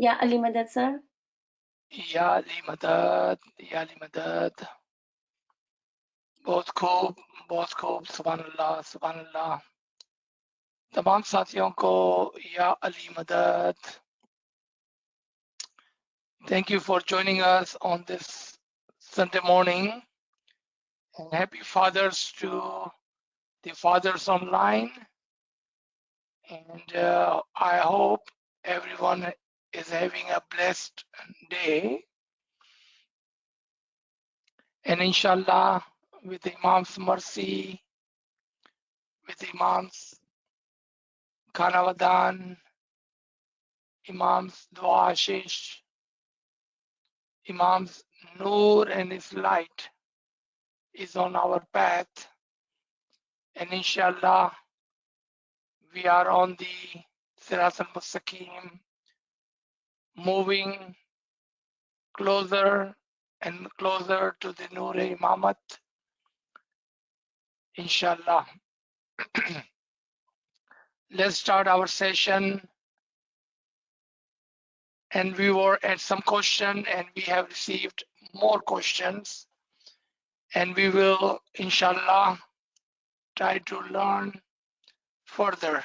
Ya Ali Madad, sir. या अली मदद, या अली मदद। बहुत खूब, सुभान अल्लाह। तमाम साथियों को या अली मदद। Thank you for joining us on this Sunday morning, and happy Fathers to the fathers online. And I hope everyone is having a blessed day. And inshallah, with Imam's mercy, with Imam's Khanavadan, Imam's Dua Ashish, Imam's Noor and his light is on our path. And inshallah, we are on the Sirat al-Mustaqim, moving closer and closer to the Noor Imamat, inshallah. Let's start our session. And we were at some question, and we have received more questions. And we will, inshallah, try to learn further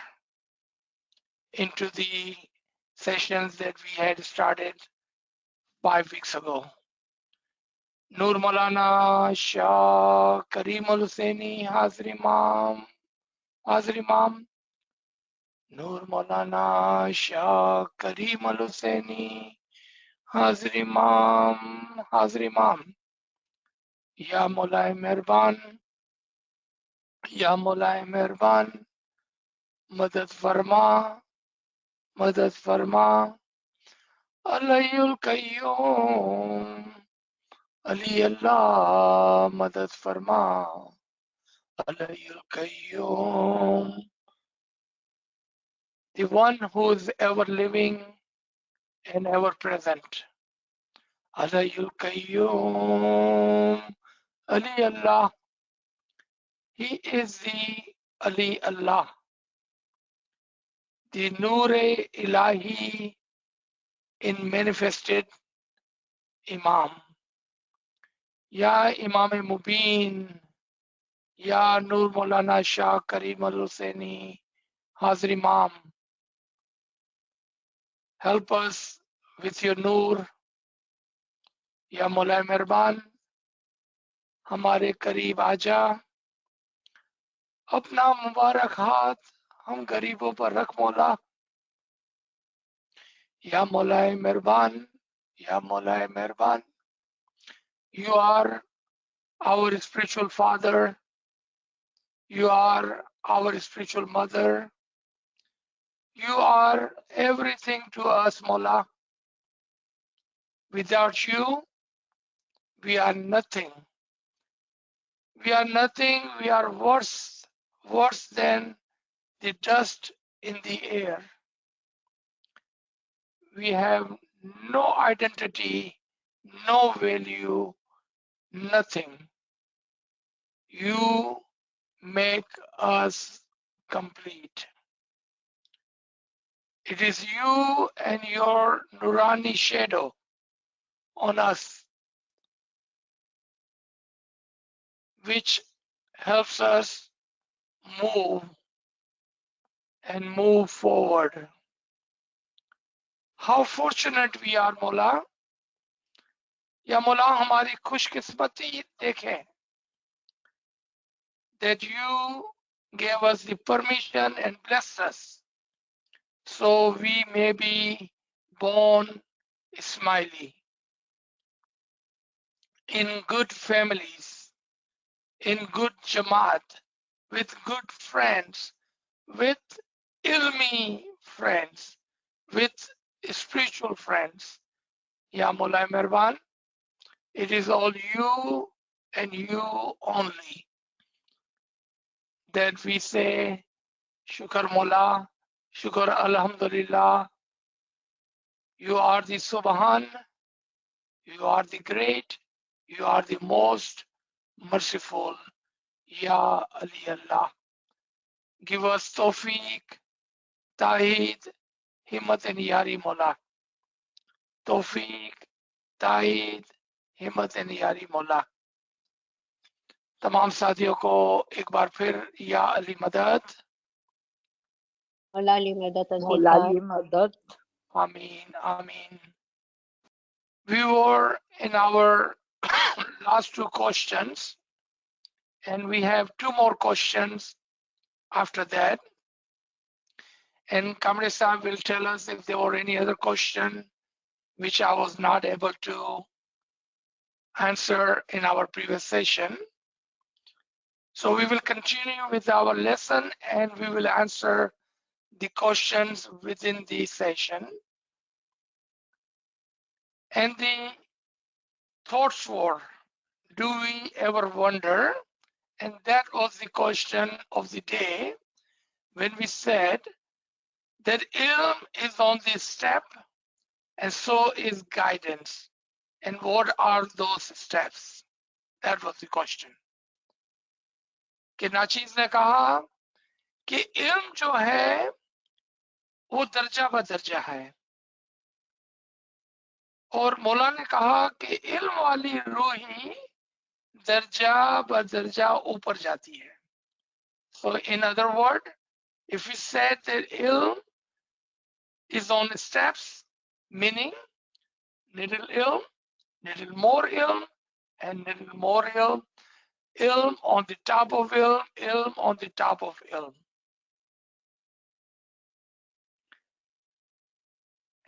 into the sessions that we had started 5 weeks ago. Noor Maulana Shah Kareem Al Hussaini, Hazir Imam, Hazir Imam. Noor Maulana Shah Kareem Al Hussaini, Hazir Imam, Hazir Imam. Ya Maulay Mehraban, Ya Maulay Mehraban, Madad Farma, Madad Farma, Alayul Qayyum, Ali Allah, Madad Farma, Alayul Qayyum. The one who is ever living and ever present. Alayul Qayyum, Ali Allah. He is the Ali Allah, the Noor-e Ilahi in manifested Imam. Ya Imam Mubin, Ya Noor Maulana Shah Kareem Al Hussaini, Hazir Imam. Help us with your Noor, Ya Maulay Mehraban. हमारे करीब आजा, अपना मुबारक हाथ हम गरीबों पर रख मौला. या मौलाए मेहरबान, या मौलाए मेहरबान. You are our spiritual father. You are our spiritual mother. You are everything to us, Mola. Without you, we are nothing. We are nothing. We are worse than the dust in the air. We have no identity, no value, nothing. You make us complete. It is you and your Nurani shadow on us which helps us move and move forward. How fortunate we are, Mola. Ya Mola, हमारी खुशकिस्मती देखें that you gave us the permission and blessed us so we may be born smiley in good families, in good jamaat, with good friends, with ilmi friends, with spiritual friends. Ya Mulai Mehraban, it is all you and you only that we say Shukar Mola, Shukar Alhamdulillah. You are the Subhan, you are the great, you are the most merciful. Ya Ali Allah. Give us tawfiq, Tawheed, Himmat and Yari Mola. तौफीक, ताईद, हिम्मत यारी मौला। तमाम साथियों को एक बार फिर या अली मदद, मौला अली मदद मौला अजीज। अली मदद। आमीन आमीन। We were in our last two questions, and we have two more questions after that. And Kamre Sahib will tell us if there were any other question which I was not able to answer in our previous session. So we will continue with our lesson and we will answer the questions within the session. And the thoughts were, do we ever wonder? And that was the question of the day when we said that ilm is on the step and so is guidance. And what are those steps? That was the question. कि नाचीज ने कहा कि इल्म जो है वो दर्जा ब दर्जा है और मौला ने कहा कि इल्म वाली रूह ही दर्जा ब दर्जा ऊपर जाती है. So in other words, if we said that ilm is on steps, meaning little ilm, little more ilm, and little more ilm, ilm on the top of ilm on the top of ilm.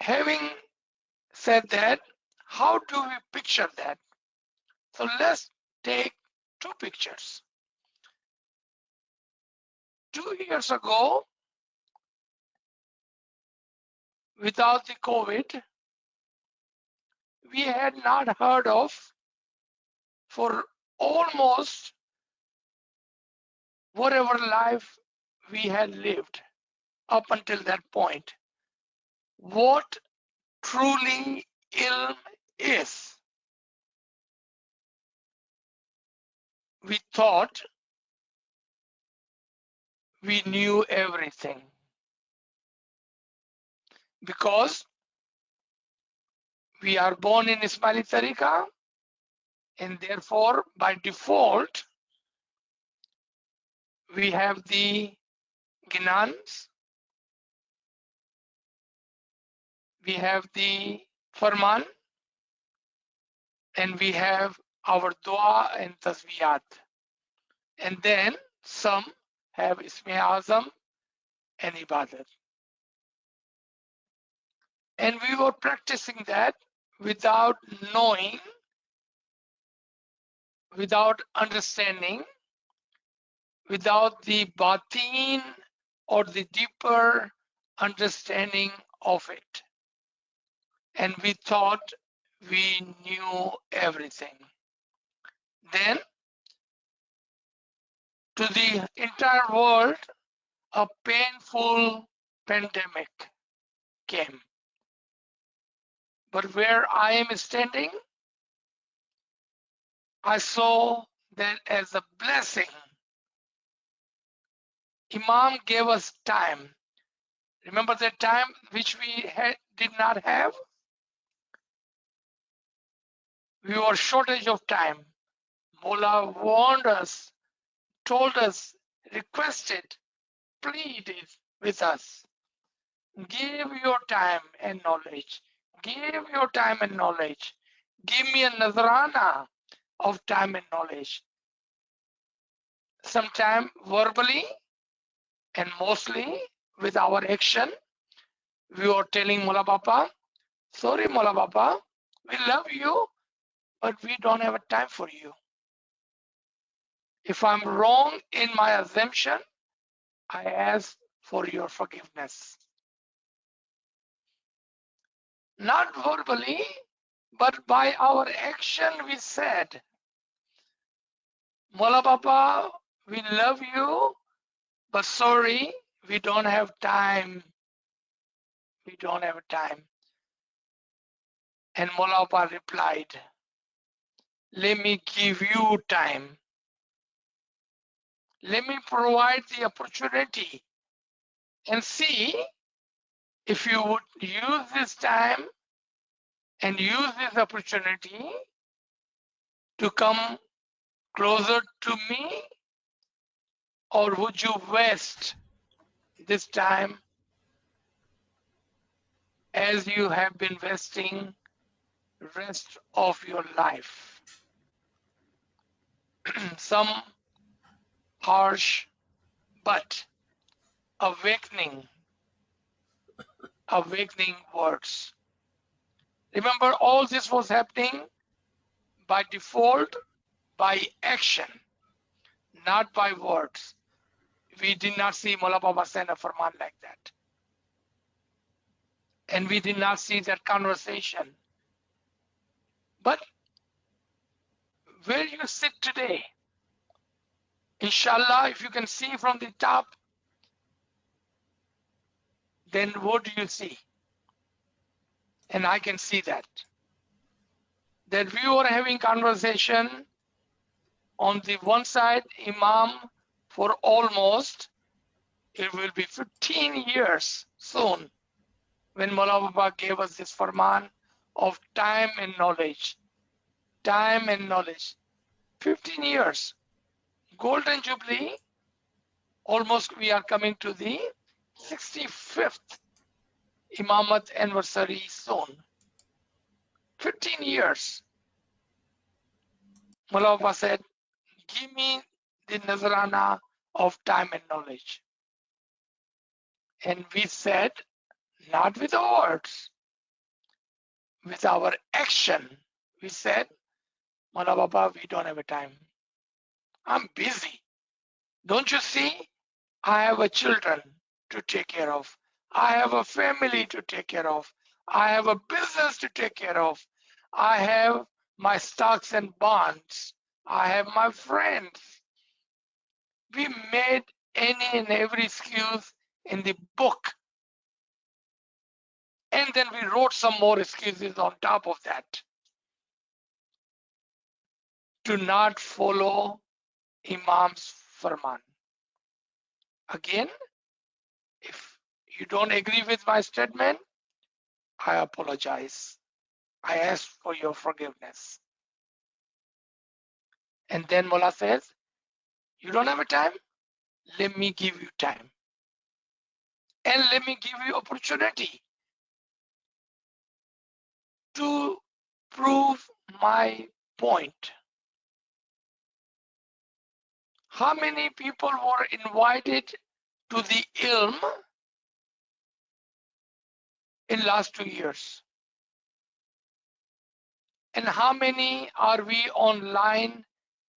Having said that, how do we picture that? So let's take two pictures. 2 years ago, without the COVID, we had not heard of for almost whatever life we had lived up until that point, what truly ilm is. We thought we knew everything because we are born in Ismaili Tariqa and therefore by default we have the Ginans, we have the Farman, and we have our Dua and Tasbiyat. And then some have Ismi Azam and Ibadat. And we were practicing that without knowing, without understanding, without the batin or the deeper understanding of it. And we thought we knew everything. Then to the entire world, a painful pandemic came. But where I am standing, I saw that as a blessing. Imam gave us time. Remember that time which we did not have? We were shortage of time. Mullah warned us, told us, requested, pleaded with us. Give your time and knowledge. Give your time and knowledge. Give me a nazrana of time and knowledge. Sometime verbally and mostly with our action, we were telling Mullah Baba, sorry Mullah Baba, we love you, but we don't have a time for you. If I'm wrong in my assumption, I ask for your forgiveness. Not verbally, but by our action we said, Mullah Baba, we love you, but sorry, we don't have time. We don't have time. And Mullah Baba replied, let me give you time. Let me provide the opportunity and see if you would use this time and use this opportunity to come closer to me, or would you waste this time as you have been wasting rest of your life? Some harsh but awakening words. Remember, all this was happening by default, by action, not by words. We did not see Mullah Baba send a farman like that. And we did not see that conversation. But where you sit today, inshallah, if you can see from the top, then what do you see? And I can see that. That we were having conversation on the one side, Imam, for almost, it will be 15 years soon, when Mullah Baba gave us this farman of time and knowledge. Time and knowledge. 15 years. Golden Jubilee, almost we are coming to the 65th Imamat anniversary soon. 15 years. Mullah Baba said, give me the Nazarana of time and knowledge. And we said, not with the words, with our action. We said, Mullah Baba, we don't have a time. I'm busy. Don't you see? I have a children to take care of. I have a family to take care of. I have a business to take care of. I have my stocks and bonds. I have my friends. We made any and every excuse in the book. And then we wrote some more excuses on top of that to not follow Imam's farman. Again, if you don't agree with my statement, I apologize. I ask for your forgiveness. And then Mullah says, you don't have a time? Let me give you time. And let me give you opportunity to prove my point. How many people were invited to the ilm in last 2 years? And how many are we online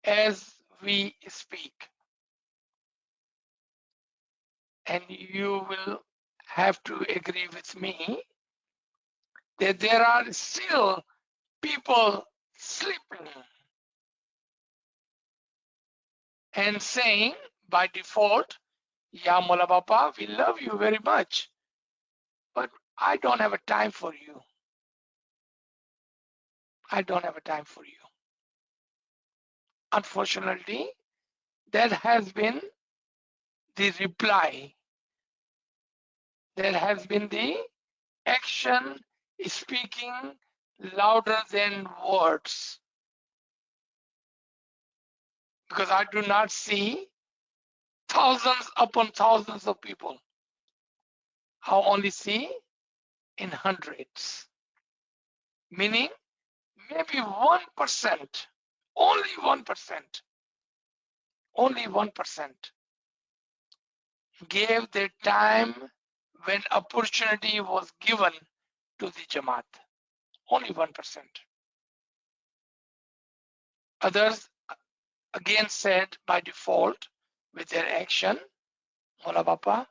as we speak? And you will have to agree with me that there are still people sleeping and saying by default, Ya Mullah Baba, we love you very much, but I don't have a time for you. I don't have a time for you. Unfortunately, that has been the reply. That has been the action speaking louder than words. Because I do not see thousands upon thousands of people. I only see in hundreds. Meaning maybe 1%, only 1% gave their time when opportunity was given to the Jamaat. Only 1%. Others again said by default with their action, Mullah Baba,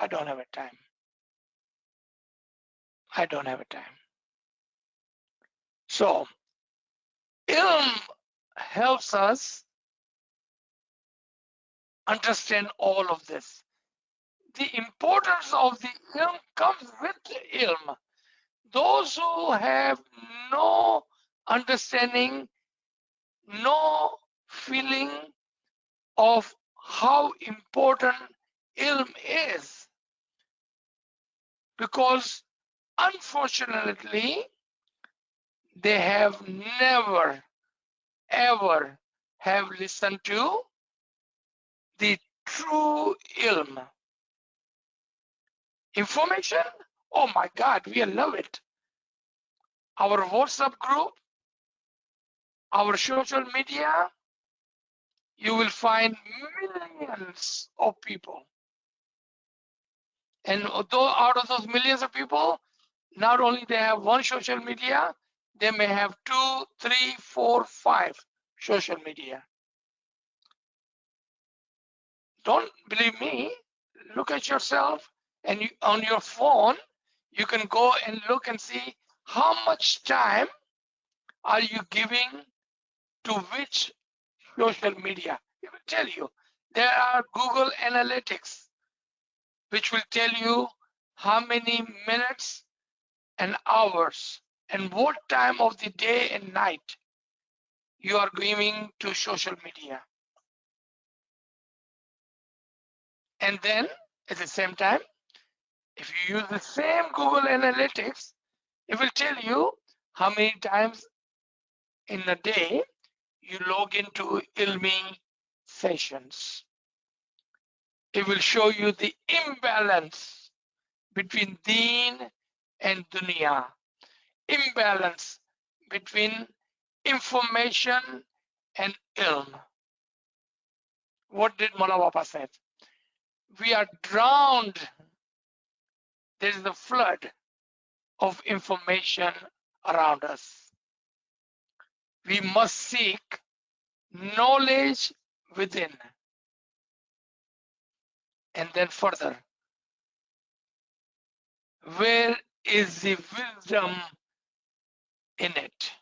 I don't have a time. I don't have a time. So, ilm helps us understand all of this. The importance of the ilm comes with the ilm. Those who have no understanding, no feeling of how important ilm is, because unfortunately they have never, ever have listened to the true ilm. Information? Oh my God, we love it. Our WhatsApp group, our social media, you will find millions of people. And although out of those millions of people, not only they have one social media, they may have 2, 3, 4, 5 social media. Don't believe me, look at yourself, and on your phone, you can go and look and see how much time are you giving to which social media. It will tell you. There are Google Analytics, which will tell you how many minutes and hours and what time of the day and night you are giving to social media. And then at the same time, if you use the same Google Analytics, it will tell you how many times in a day you log into Ilmi sessions. It will show you the imbalance between deen and dunya, imbalance between information and ilm. What did Mola Baba say? We are drowned. There is a flood of information around us. We must seek knowledge within. And then further, where is the wisdom in it?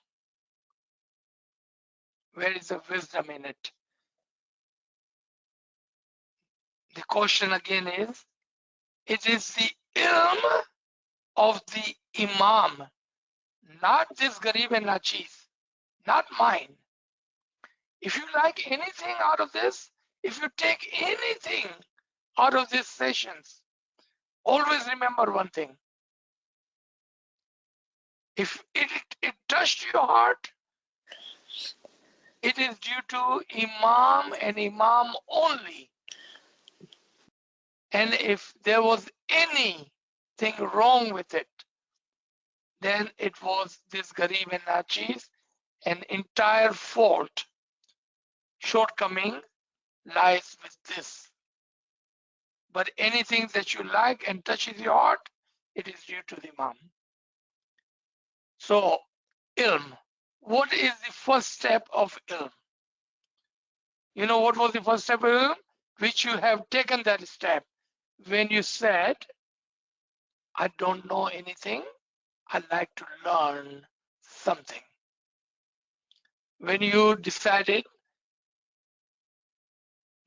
Where is the wisdom in it? The question again is, it is the ilm of the Imam, not this Garib and Nachiz, not mine. If you like anything out of this, if you take anything out of these sessions, always remember one thing. If it touched your heart, it is due to Imam and Imam only. And if there was anything wrong with it, then it was this Garib and Nachiz, an entire fault, shortcoming lies with this. But anything that you like and touches your heart, it is due to the Imam. So, ilm. What is the first step of ilm? You know what was the first step of ilm? Which you have taken that step when you said, I don't know anything, I'd like to learn something. When you decided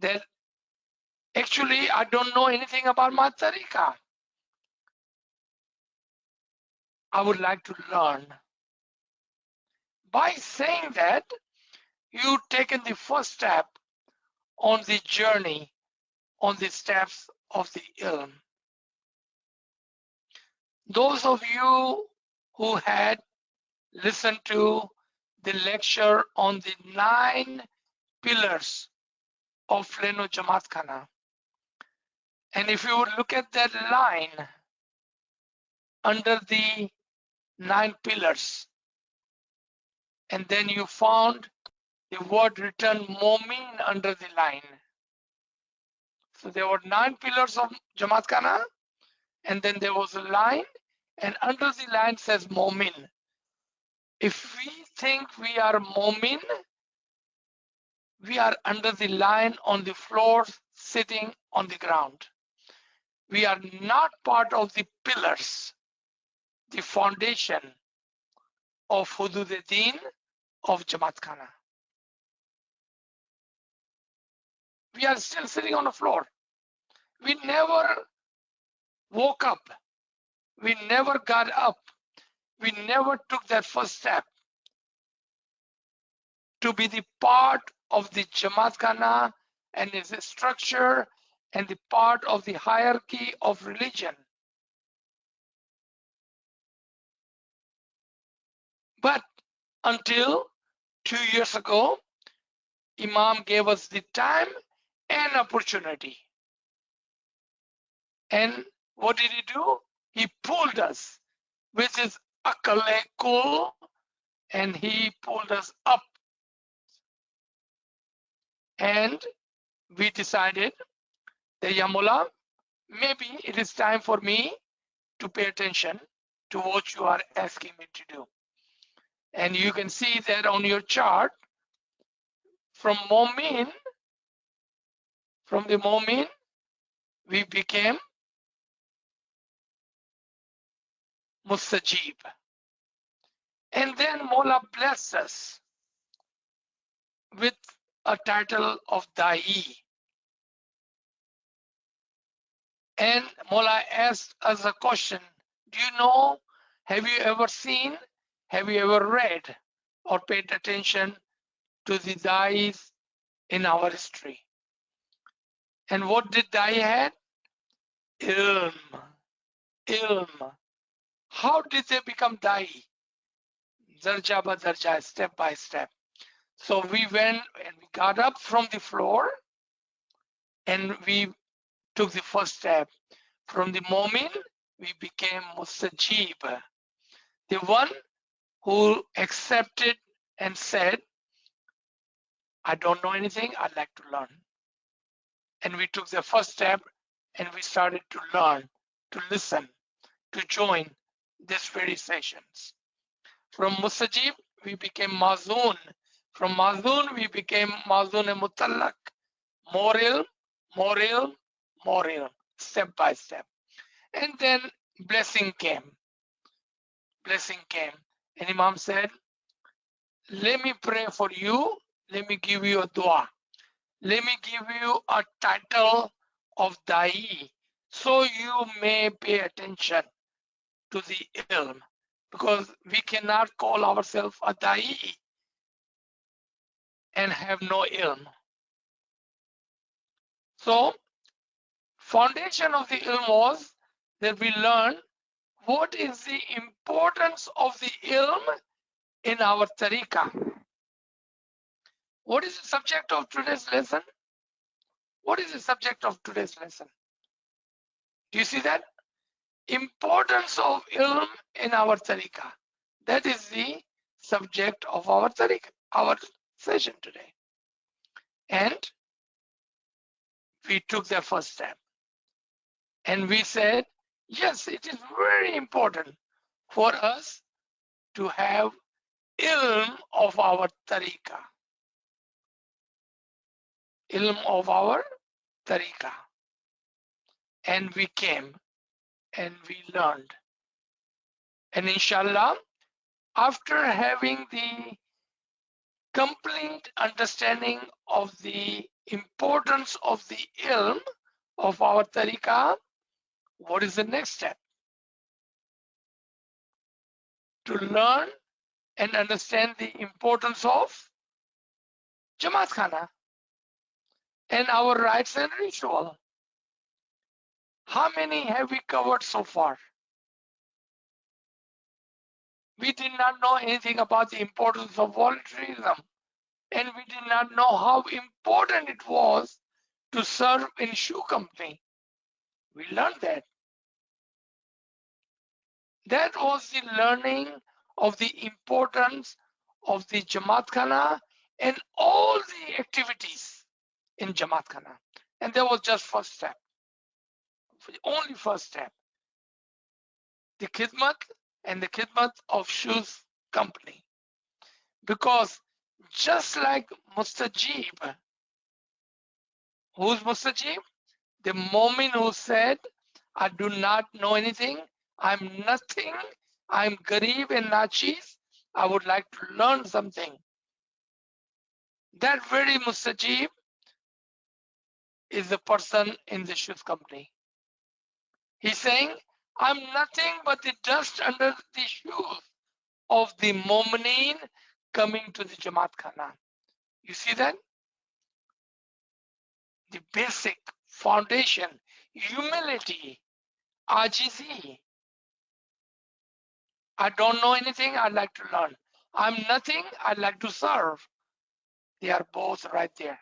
that actually I don't know anything about my tariqah, I would like to learn. By saying that, you've taken the first step on the journey, on the steps of the ilm. Those of you who had listened to the lecture on the 9 pillars of Pleno Jamaat Khana, and if you would look at that line under the 9 pillars, and then you found the word written Momin under the line. So there were 9 pillars of Jamaat Khana, and then there was a line, and under the line says Momin. If we think we are Momin, we are under the line on the floor, sitting on the ground. We are not part of the pillars, the foundation of Hudud-e-Din of Jamaat Khana. We are still sitting on the floor. We never woke up. We never got up. We never took that first step to be the part of the Jamaat Khana and its structure and the part of the hierarchy of religion. But until 2 years ago, Imam gave us the time and opportunity. And what did he do? He pulled us with his akale kul, and he pulled us up. And we decided that Yamula, maybe it is time for me to pay attention to what you are asking me to do. And you can see that on your chart, from the Momin, we became Mustajib. And then Mola blessed us with a title of Da'i. And Mola asked us a question. Do you know, have you ever seen, have you ever read or paid attention to the Da'is in our history? And what did Da'i had? Ilm. Ilm. How did they become Da'i? Darja ba darja, step by step. So we went and we got up from the floor and we took the first step. From the Momin, we became Mustajib, the one who accepted and said, I don't know anything, I'd like to learn. And we took the first step and we started to learn, to listen, to join these very sessions. From Mustajib, we became Mazun. From Mazun, we became Mazun and Mutallak. More ilm, more ilm, more ilm, step by step. And then blessing came. Blessing came. And Imam said, let me pray for you. Let me give you a dua. Let me give you a title of Da'i, so you may pay attention to the ilm, because we cannot call ourselves a Da'i and have no ilm. So foundation of the ilm was that we learn what is the importance of the ilm in our tariqah. What is the subject of today's lesson? What is the subject of today's lesson? Do you see that? Importance of ilm in our tariqah. That is the subject of our tariqah, our session today. And we took the first step. And we said, yes, it is very important for us to have ilm of our tariqah. Ilm of our tariqah. And we came and we learned. And inshallah, after having the complete understanding of the importance of the ilm of our tariqah, what is the next step? To learn and understand the importance of Jamaat Khana and our rites and ritual. How many have we covered so far? We did not know anything about the importance of voluntarism, and we did not know how important it was to serve in shoe company. We learned that. That was the learning of the importance of the Jamaat Khana and all the activities in Jamaat Khana. And that was just first step, only first step. The khidmat and the khidmat of shoes company. Because just like Mustajib, who's Mustajib? The Momin who said, I do not know anything, I'm nothing, I'm Garib and Nachis, I would like to learn something. That very Mustajib is the person in the shoes company. He's saying, I'm nothing but the dust under the shoes of the Mu'mineen coming to the Jamaat Khana. You see that? The basic foundation, humility, ajizi. I don't know anything, I'd like to learn. I'm nothing, I like to serve. They are both right there.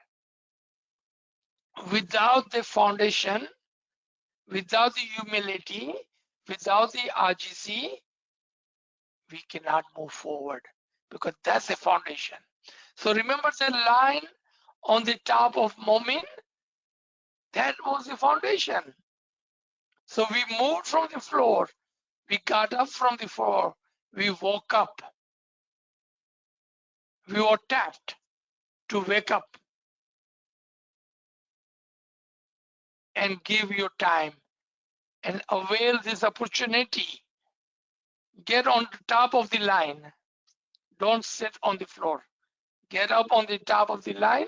Without the foundation, without the humility, without the AZIZ, we cannot move forward, because that's the foundation. So remember the line on the top of Momin? That was the foundation. So we moved from the floor, we got up from the floor, we woke up, we were tapped to wake up and give your time and avail this opportunity. Get on the top of the line. Don't sit on the floor. Get up on the top of the line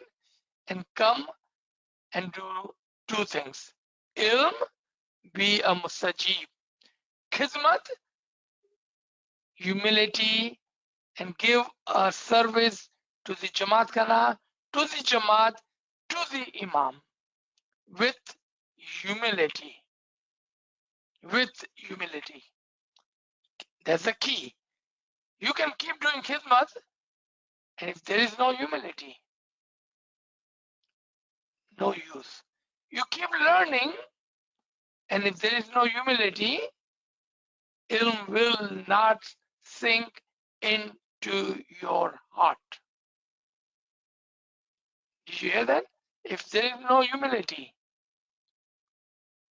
and come and do two things. Ilm, be a mustajib. Khidmat, humility, and give a service to the Jamaat Khana, to the Jamaat, to the Imam with humility. With humility. That's the key. You can keep doing khidmat, and if there is no humility, no use. You keep learning, and if there is no humility, ilm will not sink into your heart. Did you hear that? If there is no humility,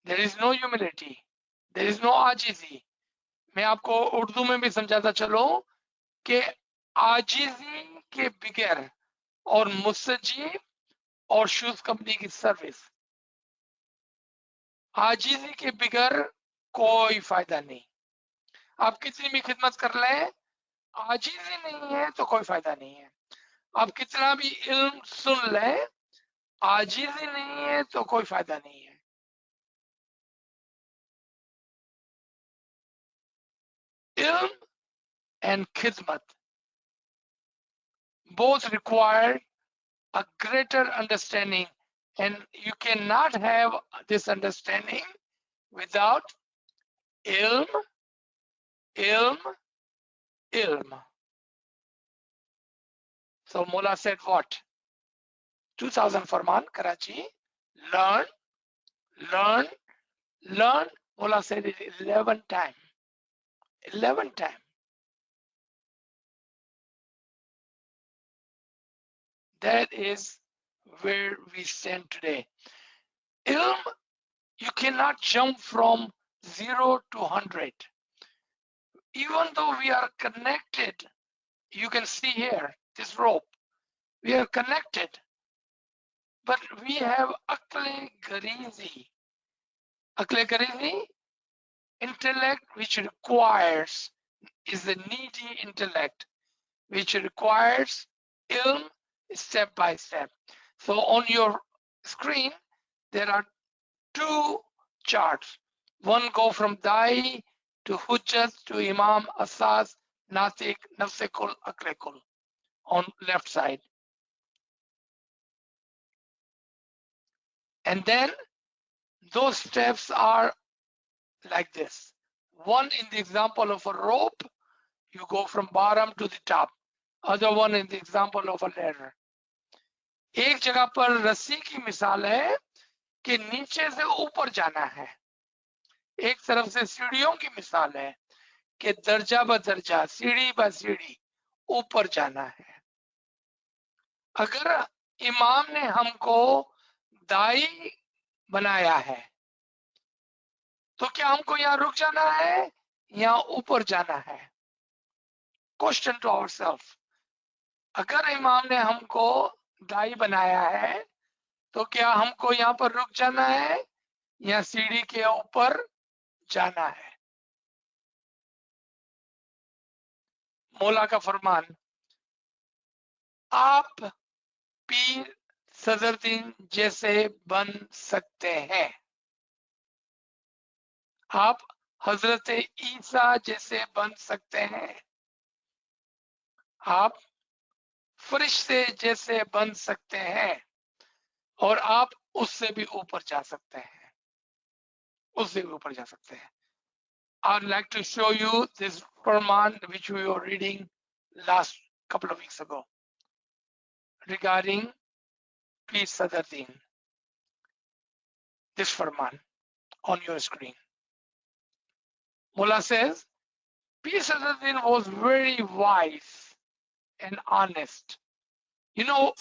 there is no humility, there is no आजिज़ी. मैं आपको उर्दू में भी समझाता चलो कि आजिज़ी के बगैर और मुस्तजीब और शूज कंपनी की सर्विस, आजिज़ी के बगैर कोई फायदा नहीं. आप कितनी भी खिदमत कर लें, आजिज़ी नहीं है तो कोई फायदा नहीं है. आप कितना भी इल्म सुन लें, आजिज़ी नहीं है तो कोई फायदा नहीं है. Ilm and khidmat both require a greater understanding, and you cannot have this understanding without ilm, ilm, ilm. So Mullah said what? 2000 Farman, Karachi, learn, learn, learn. Mullah said it 11 times. 11 times. That is where we stand today. Ilm, you cannot jump from 0 to 100. Even though we are connected, you can see here, this rope, we are connected, but we have akle garizi. Akle garizi, intellect which requires, is the needy intellect, which requires ilm step by step. So on your screen, there are two charts. One go from Dai to Hujjat to Imam, Asas, Natik, Nafsekul, Aklekul on left side. And then those steps are like this. One in the example of a rope, you go from bottom to the top. Other one in the example of a ladder. एक जगह पर रस्सी की मिसाल है कि नीचे से ऊपर जाना है. एक तरफ से सीढ़ियों की मिसाल है कि दर्जा ब दर्जा, सीढ़ी ब सीढ़ी ऊपर जाना है. अगर इमाम ने हमको दाई बनाया है तो क्या हमको यहाँ रुक जाना है या ऊपर जाना है? Question to ourselves. अगर इमाम ने हमको दाई बनाया है तो क्या हमको यहाँ पर रुक जाना है या सीढ़ी के ऊपर जाना है? मौला का फरमान, आप पीर सदरुद्दीन जैसे बन सकते हैं, आप हजरत ईसा जैसे बन सकते हैं, आप फरिश्ते जैसे बन सकते हैं, और आप उससे भी ऊपर जा सकते हैं, उससे भी ऊपर जा सकते हैं. I'd like to show you this Quran which we were reading last couple of weeks ago regarding Pir Sadruddin. This Farman on your screen. Mullah says, Pir Sadruddin was very wise and honest. You know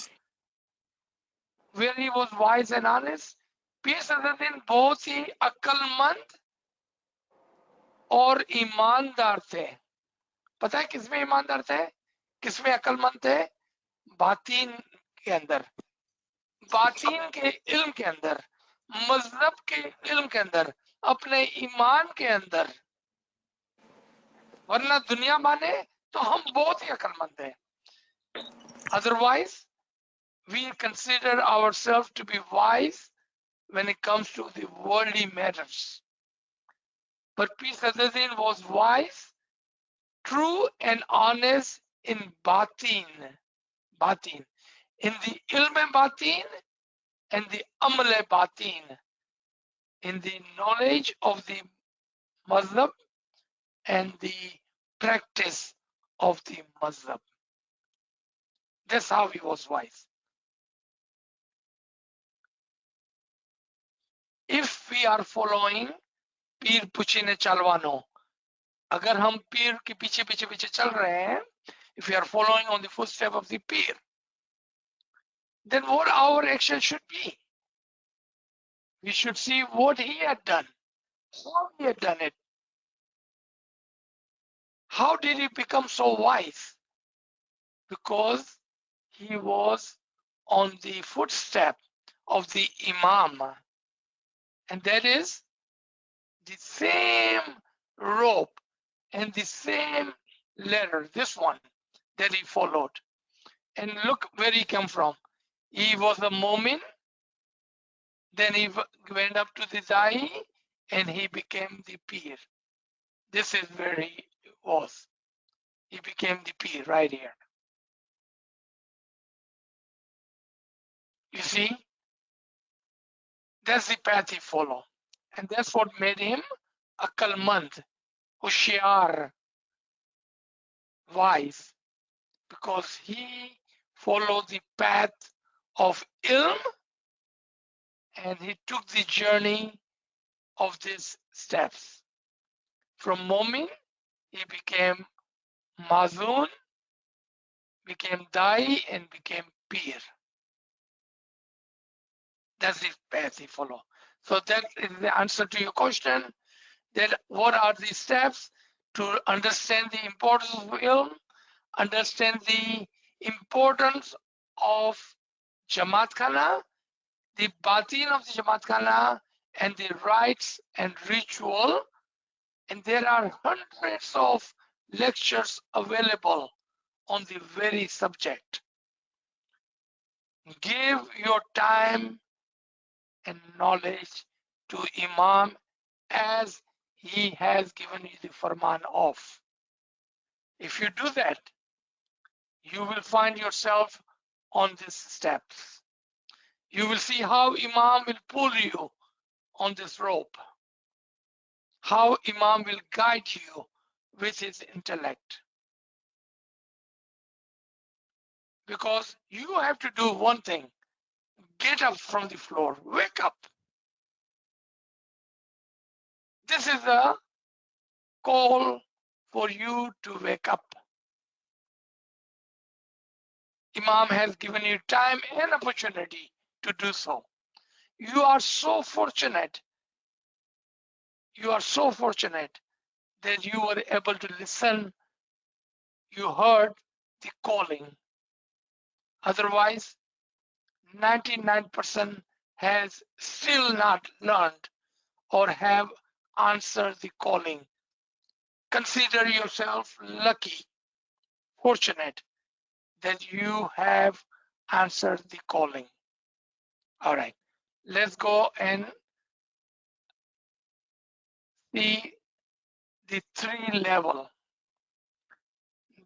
where he was wise and honest? Pir Sadruddin बहुत ही अक्लमंद और ईमानदार थे. पता है किसमें ईमानदार थे, किसमें अक्लमंद थे? बातीन के अंदर, बातीन के इल्म के अंदर, मजहब के इल्म के अंदर, अपने ईमान के अंदर. वरना दुनिया माने तो हम बहुत ही अक्लमंद हैं. Otherwise, we consider ourselves to be wise when it comes to the worldly matters. But Pir Sadruddin was wise, true and honest in batin, in the ilm batin and the amal batin, in the knowledge of the mazhab and the practice of the mazhab. That's how he was wise. If we are following पीर पुछिने चलवानो, अगर हम पीर के पीछे पीछे पीछे चल रहे हैं, if we are following on the footstep of the peer, then what our action should be? We should see what he had done, how he had done it. How did he become so wise? Because he was on the footstep of the Imam, and that is the same rope and the same letter, this one that he followed. And look where he came from. He was a Mu'min, then he went up to the Da'i, and he became the Peer. This is where he was. He became the Peer right here. You see, that's the path he followed. And that's what made him Aqalmand, Hushyar, wise, because he followed the path of ilm and he took the journey of these steps. From Mu'min, he became Mazun, became Dai, and became Peer. That's the path he followed. So that is the answer to your question, that what are the steps to understand the importance of ilm, understand the importance of Jamaat Khana, the batin of the Jamaat Khana, and the rites and ritual. And there are hundreds of lectures available on the very subject. Give your time and knowledge to Imam as he has given you the farman of. If you do that, you will find yourself on these steps. You will see how Imam will pull you on this rope, how Imam will guide you with his intellect. Because you have to do one thing, get up from the floor, wake up. This is a call for you to wake up. Imam has given you time and opportunity to do so. You are so fortunate. You are so fortunate that you were able to listen. You heard the calling. Otherwise, 99% has still not learned or have answered the calling. Consider yourself lucky, fortunate that you have answered the calling. All right, let's go and see the 3 level.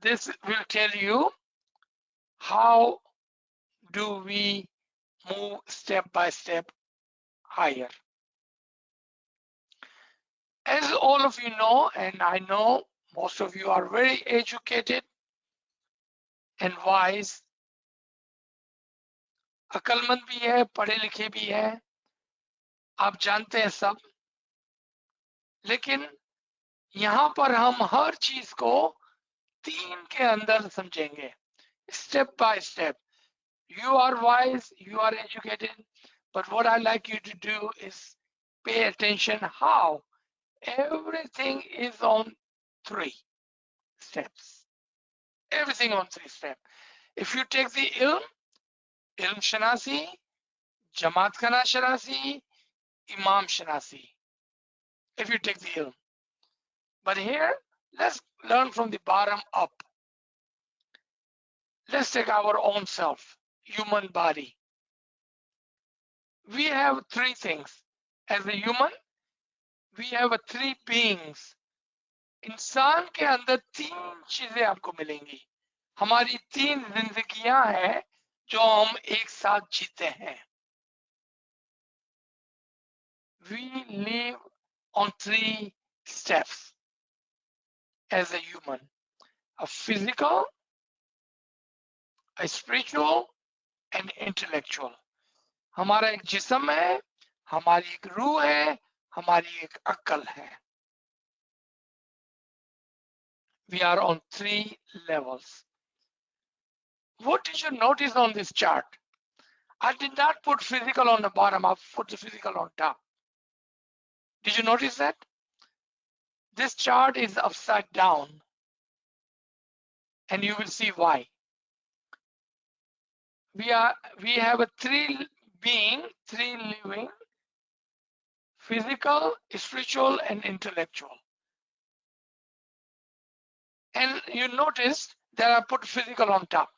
This will tell you how do we move step by step higher. As all of you know, and I know most of you are very educated, and wise, अकलमंद भी है, पढ़े लिखे भी है, आप जानते हैं सब। लेकिन यहाँ पर हम हर चीज को 3 के अंदर समझेंगे, step by step. You are wise, you are educated, but what I like you to do is pay attention how everything is on 3 steps. Everything on 3 steps. If you take the ilm shanasi, jamaat khana shanasi, imam shanasi. If you take the ilm. But here, let's learn from the bottom up. Let's take our own self, human body. We have 3 things. As a human, we have 3 beings. इंसान के अंदर 3 चीजें आपको मिलेंगी। हमारी 3 जिंदगियां हैं जो हम एक साथ जीते हैं। We live on 3 steps as a human: a physical, a spiritual and intellectual. हमारा एक जिस्म है, हमारी एक रूह है, हमारी एक अक्ल है। We are on 3 levels. What did you notice on this chart? I did not put physical on the bottom, I put the physical on top. Did you notice that? This chart is upside down, and you will see why. We have a 3 being, 3 living: physical, spiritual and intellectual. And you noticed that I put physical on top.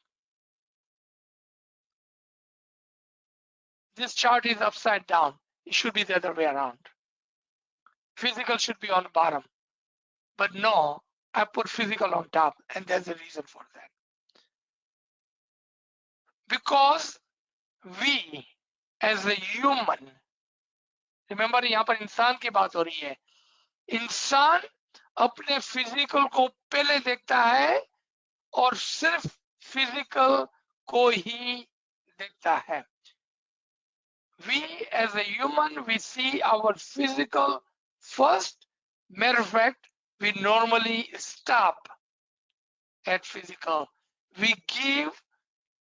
This chart is upside down. It should be the other way around. Physical should be on the bottom. But no, I put physical on top, and there's a reason for that. Because we, as a human, remember यहाँ पर इंसान की बात हो रही है, इंसान अपने फिजिकल को पहले देखता है और सिर्फ फिजिकल को ही देखता है। We as a human, we see our physical first. Matter of fact, we normally stop at physical. We give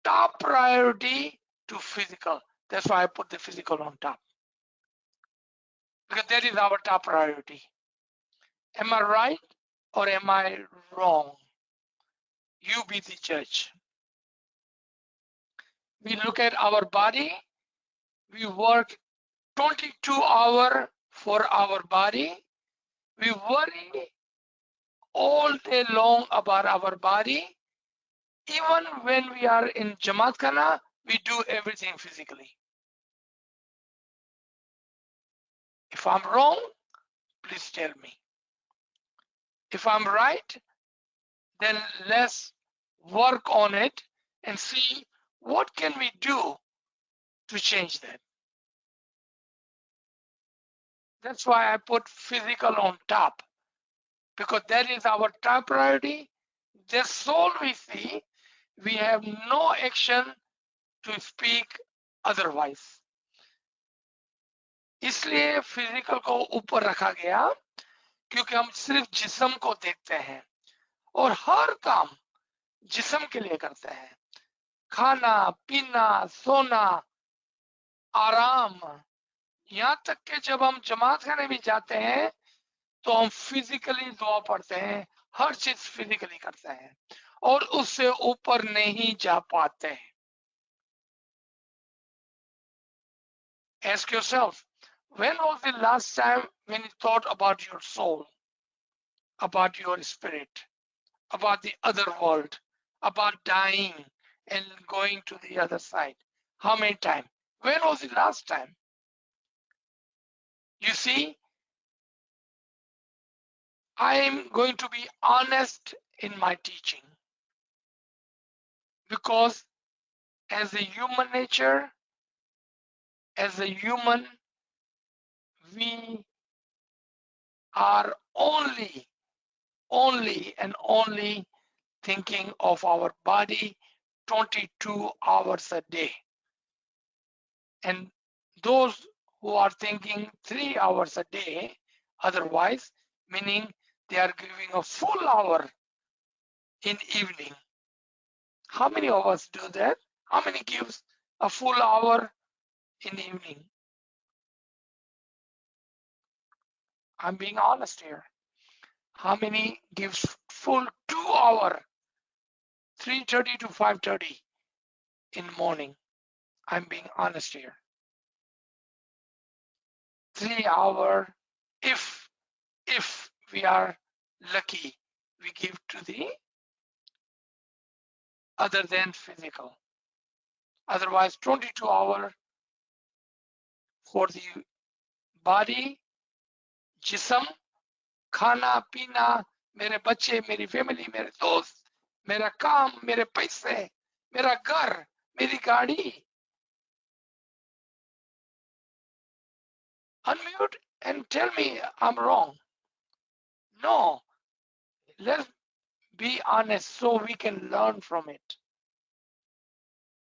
top priority to physical. That's why I put the physical on top, because that is our top priority. Am I right or am I wrong? You be the judge. We look at our body. We work 22 hours for our body. We worry all day long about our body. Even when we are in Jamaat Khana, we do everything physically. If I'm wrong, please tell me. If I'm right, then let's work on it and see what can we do to change that. That's why I put physical on top, because that is our top priority. That's all we see. We have no action to speak otherwise. इसलिए physical को ऊपर रखा गया, क्योंकि हम सिर्फ जिस्म को देखते हैं और हर काम जिस्म के लिए करते हैं। खाना पीना, सोना, आराम, यहाँ तक कि जब हम जमात खाने भी जाते हैं तो हम फिजिकली दुआ पढ़ते हैं, हर चीज फिजिकली करते हैं और उससे ऊपर नहीं जा पाते। Ask yourself, when was the last time when you thought about your soul, about your spirit, about the other world, about dying and going to the other side? How many times? When was the last time? You see, I am going to be honest in my teaching, because as a human nature, as a human, we are only and only thinking of our body, 22 hours a day. And those who are thinking 3 hours a day, otherwise, meaning they are giving a full hour in evening. How many of us do that? How many gives a full hour in the evening? I'm being honest here. How many gives full 2 hour, 3:30 to 5:30 in the morning? I'm being honest here. 3 hour, if we are lucky, we give to the other than physical. Otherwise, 22 hour for the body, jism, खाना पीना, मेरे बच्चे, मेरी family, मेरे दोस्त, मेरा काम, मेरे पैसे, मेरा घर, मेरी गाड़ी. Unmute and tell me I'm wrong. No, let's be honest so we can learn from it.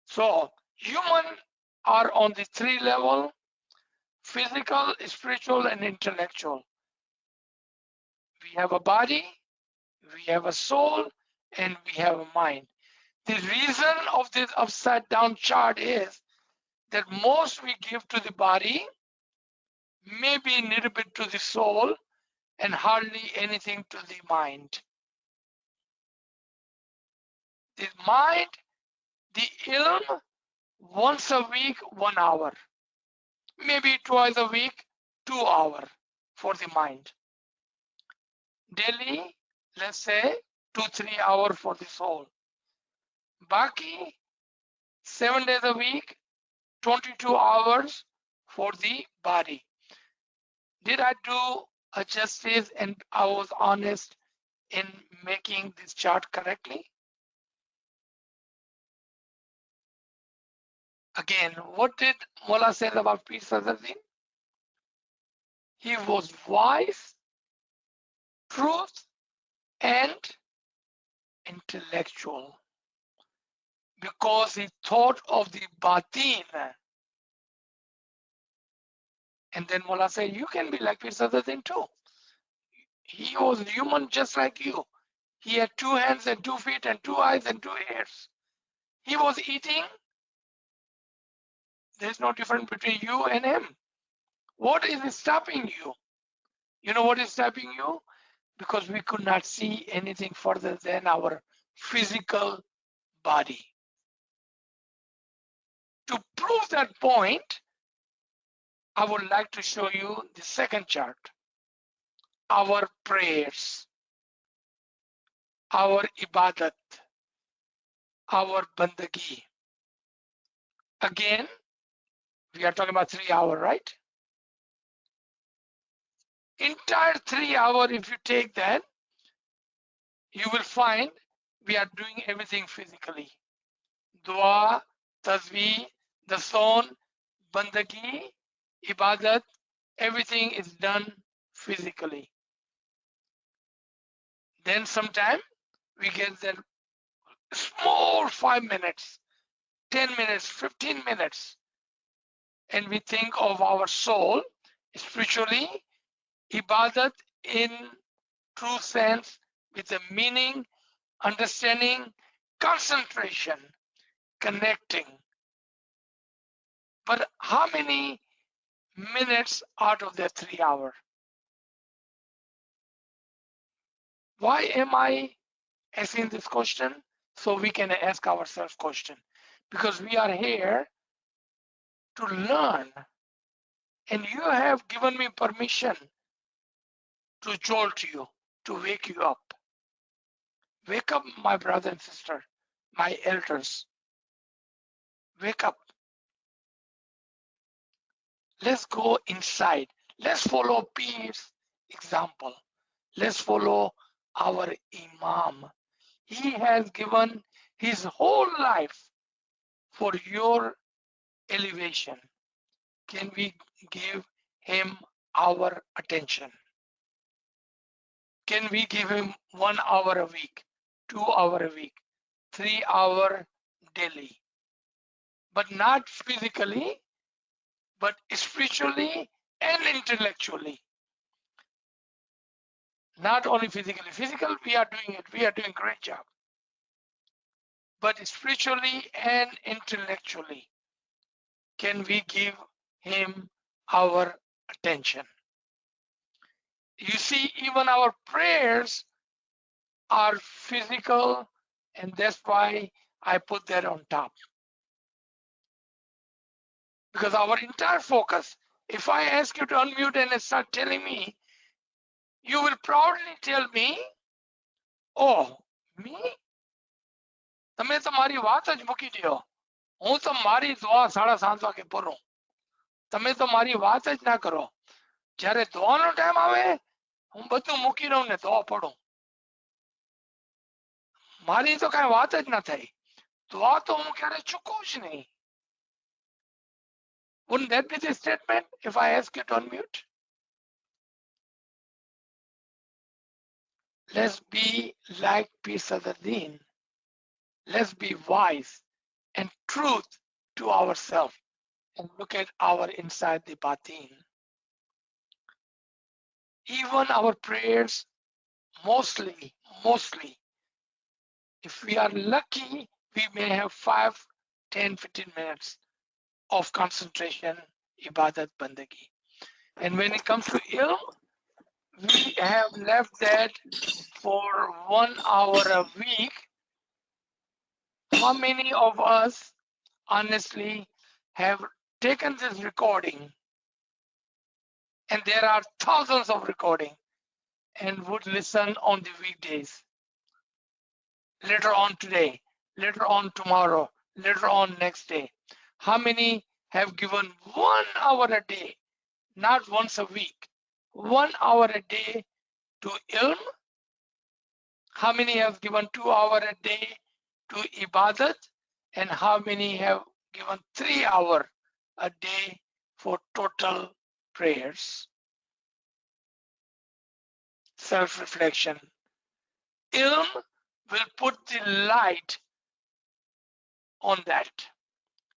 So human are on the 3 level: physical, spiritual, and intellectual. We have a body, we have a soul, and we have a mind. The reason of this upside down chart is that most we give to the body, maybe a little bit to the soul, and hardly anything to the mind. The mind, the ilm, once a week, 1 hour. Maybe twice a week, 2 hours for the mind. Daily, let's say 2-3 hours for the soul. Baki, 7 days a week, 22 hours for the body. Did I do a justice and I was honest in making this chart correctly? Again, what did Mullah say about Pir Sadruddin? He was wise, truth, and intellectual, because he thought of the batin. And then Mullah said, you can be like Pir Sadruddin too. He was human just like you. He had 2 hands and 2 feet and 2 eyes and 2 ears. He was eating. There's no difference between you and him. What is stopping you? You know what is stopping you? Because we could not see anything further than our physical body. To prove that point, I would like to show you the second chart. Our prayers, our ibadat, our bandagi. Again, we are talking about 3 hours, right? Entire 3 hours, if you take that, you will find we are doing everything physically. Dua, tasbih, the son, bandagi, ibadat, everything is done physically. Then sometime we get that small 5 minutes, 10 minutes, 15 minutes, and we think of our soul spiritually, ibadat in true sense, with a meaning, understanding, concentration, connecting. But how many minutes out of the 3 hours? Why am I asking this question? So we can ask ourselves question. Because we are here to learn. And you have given me permission to jolt you, to wake you up. Wake up, my brother and sister, my elders. Wake up. Let's go inside. Let's follow Pir's example. Let's follow our Imam. He has given his whole life for your elevation. Can we give him our attention? Can we give him 1 hour a week, 2 hours a week, 3 hours daily, but not physically, but spiritually and intellectually. Not only physically. Physical, we are doing it. We are doing a great job. But spiritually and intellectually, can we give him our attention? You see, even our prayers are physical, and that's why I put that on top. Because our entire focus, if I ask you to unmute and start telling me, you will proudly tell me, oh, me? તમે તો મારી વાત જ મૂકી દો. હું તો મારી દુઆ 7:30 વાગે પઢું. તમે તો મારી વાત જ ના કરો. જ્યારે દુઆનો ટાઈમ આવે, હું બધું મૂકી દઉં ને દુઆ પઢું. મારી તો કાંઈ વાત જ ના થાય. દુઆ તો હું ક્યારે ચૂકું જ નહીં. Wouldn't that be the statement if I ask you to unmute? Let's be like peace of the deen. Let's be wise and truth to ourselves and look at our inside the batin. Even our prayers, mostly, if we are lucky, we may have 5, 10, 15 minutes of concentration, ibadat, bandagi. And when it comes to ilm, we have left that for 1 hour a week. How many of us honestly have taken this recording, and there are thousands of recording, and would listen on the weekdays, later on today, later on tomorrow, later on next day? How many have given 1 hour a day, not once a week, 1 hour a day to ilm? How many have given 2 hours a day to ibadat? And how many have given 3 hours a day for total prayers? Self-reflection. Ilm will put the light on that.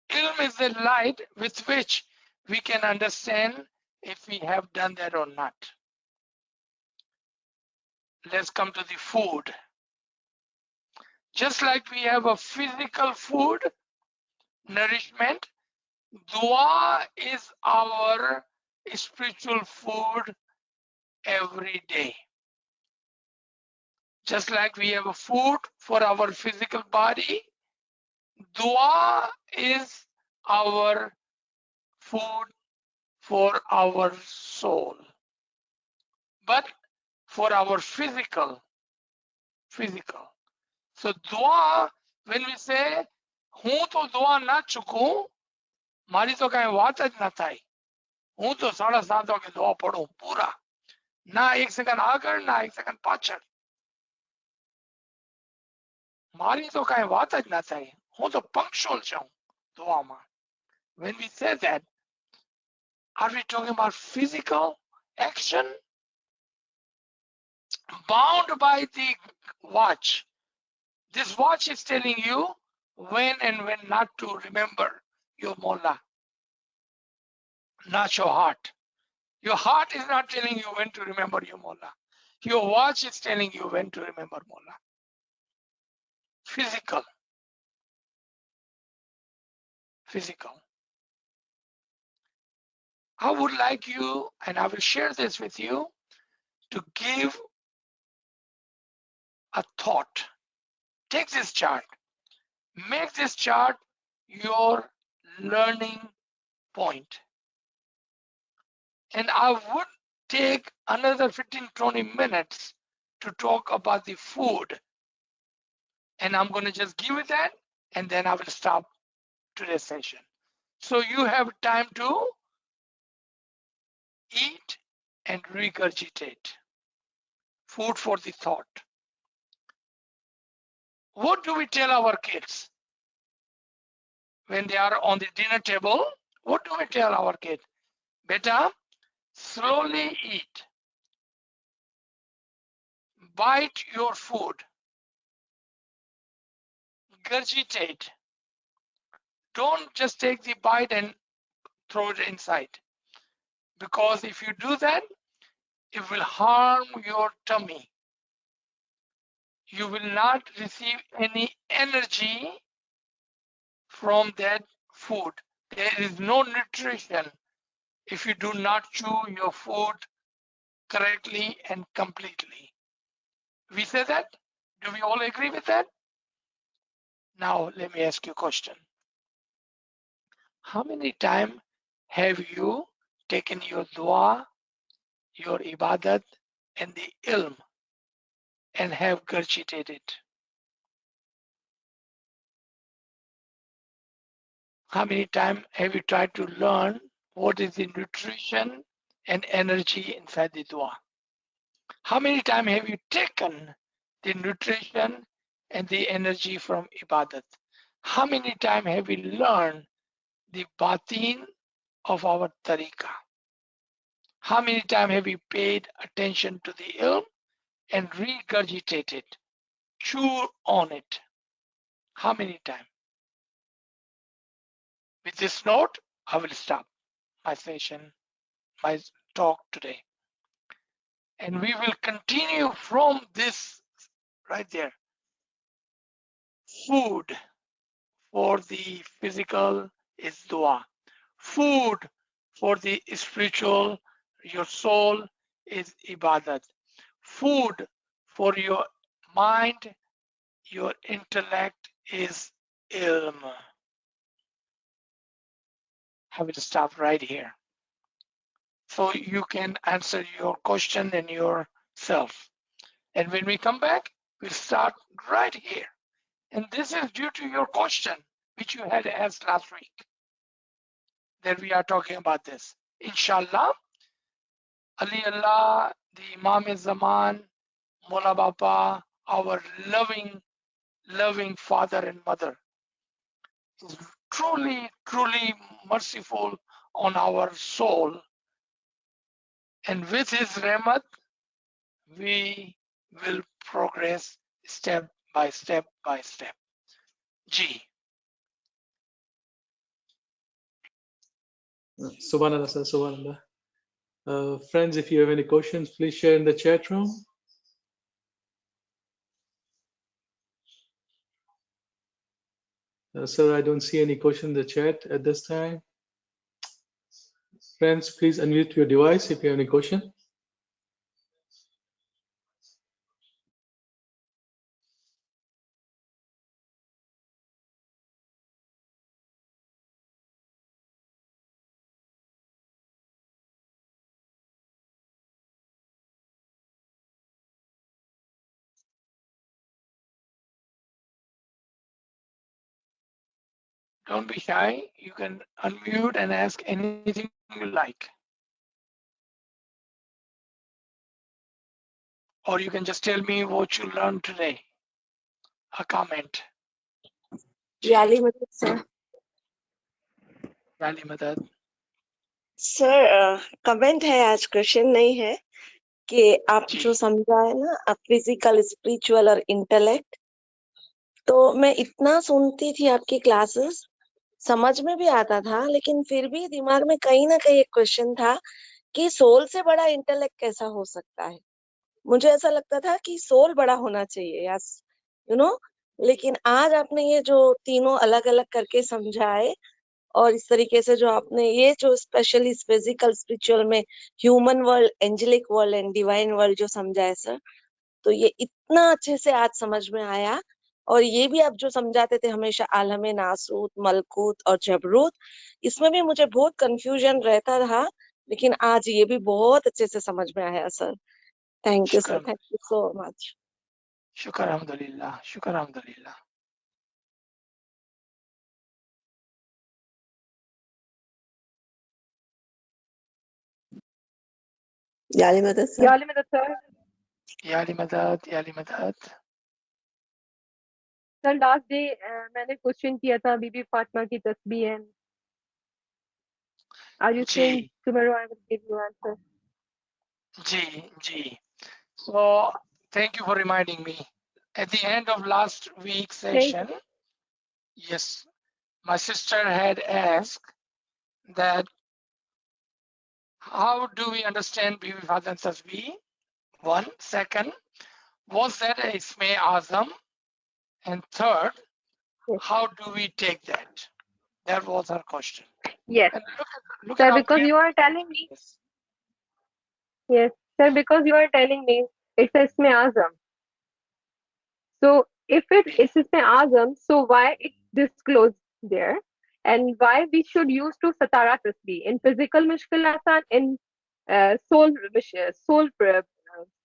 Ilm is the light with which we can understand if we have done that or not. Let's come to the food. Just like we have a physical food, nourishment, dua is our spiritual food every day. Just like we have a food for our physical body, dua is our food for our soul. But for our physical. So dua, when we say, હું તો દુઆ ના ચૂકું, મારી તો કાંઈ વાત જ ના થાય. હું તો 7:30 વાગે દુઆ પઢું પૂરા. ના 1 સેકન્ડ આગળ, ના 1 સેકન્ડ પાછળ. મારી તો કાંઈ વાત જ ના થાય. હું તો punctual છું દુઆમાં. When we say that, are we talking about physical action? Bound by the watch. This watch is telling you when and when not to remember your Mullah, not your heart. Your heart is not telling you when to remember your Mullah. Your watch is telling you when to remember Mullah. Physical. I would like you, and I will share this with you, to give a thought. Take this chart. Make this chart your learning point. And I would take another 15-20 minutes to talk about the food. And I'm going to just give it that, and then I will stop today's session. So you have time to eat and regurgitate. Food for the thought. What do we tell our kids when they are on the dinner table? What do we tell our kids? Beta, slowly eat. Bite your food. Gurgitate. Don't just take the bite and throw it inside, because if you do that, it will harm your tummy. You will not receive any energy from that food. There is no nutrition if you do not chew your food correctly and completely. We say that? Do we all agree with that? Now, let me ask you a question. How many times have you taken your dua, your ibadat, and the ilm and have gurgitated it? How many times have you tried to learn what is the nutrition and energy inside the dua? How many times have you taken the nutrition and the energy from ibadat? How many times have we learned the batin of our tariqah? How many times have we paid attention to the ilm and regurgitated, chew on it? How many times? With this note, I will stop my session, my talk today. And we will continue from this right there. Food for the physical is dua. Food for the spiritual, your soul, is ibadat. Food for your mind, your intellect, is ilm. I will stop right here, so you can answer your question and yourself. And when we come back, we'll start right here. And this is due to your question, which you had asked last week, that we are talking about this. Inshallah, Ali Allah, the Imam-e-Zaman, Mola Bapa, our loving father and mother, is truly merciful on our soul. And with his rahmat, we will progress step by step by step. G. Subhanallah, sir, Subhanallah. Friends, if you have any questions, please share in the chat room. Sir, I don't see any question in the chat at this time. Friends, please unmute your device if you have any question. Don't be shy. You can unmute and ask anything you like. Or you can just tell me what you learned today. A comment. याली मदद sir Yali Madad. Sir comment है, आज question नहीं है कि आप जी। जो समझा है ना फिजिकल स्पिरिचुअल और इंटेलेक्ट, तो मैं इतना सुनती थी आपकी क्लासेस, समझ में भी आता था, लेकिन फिर भी दिमाग में कहीं ना कहीं एक क्वेश्चन था कि सोल से बड़ा इंटेलेक्ट कैसा हो सकता है। मुझे ऐसा लगता था कि सोल बड़ा होना चाहिए, यस यू नो, लेकिन आज आपने ये जो तीनों अलग अलग करके समझाए और इस तरीके से जो आपने ये जो स्पेशली फिजिकल स्पिरिचुअल में human world, angelic world and divine world जो समझाए सर, तो ये इतना अच्छे से आज समझ में आया। और ये भी आप जो समझाते थे हमेशा आलमे नासूत, मलकूत और जबरूत, इसमें भी मुझे बहुत कंफ्यूजन रहता था, लेकिन आज ये भी बहुत अच्छे से समझ में आया sir. Thank you sir, Shukran. Thank you so much. Shukar Alhamdulillah. Shukar Alhamdulillah. याली मदद सर। याली मदद sir. Yali Madad. Yali Madad. Sir last day मैंने क्वेश्चन किया था बीबी फातिमा की तस्बीह है। Are you saying Ji. tomorrow I will give you answer? Ji. So thank you for reminding me. At the end of last week's Thank you. session, yes, My sister had asked that how do we understand Bibi Fatima Tasbih? One. Second, was that a Isme Azam? And third, Yes. how do we take that? That was her question. Yes, And look at sir, how because clear you are telling me, it is. yes, sir, because you are telling me it's a Isme Azam. So if it's Isme Azam, so why it disclosed there? And why we should use to Satara Tasbih in physical मुश्किल आसान, in soul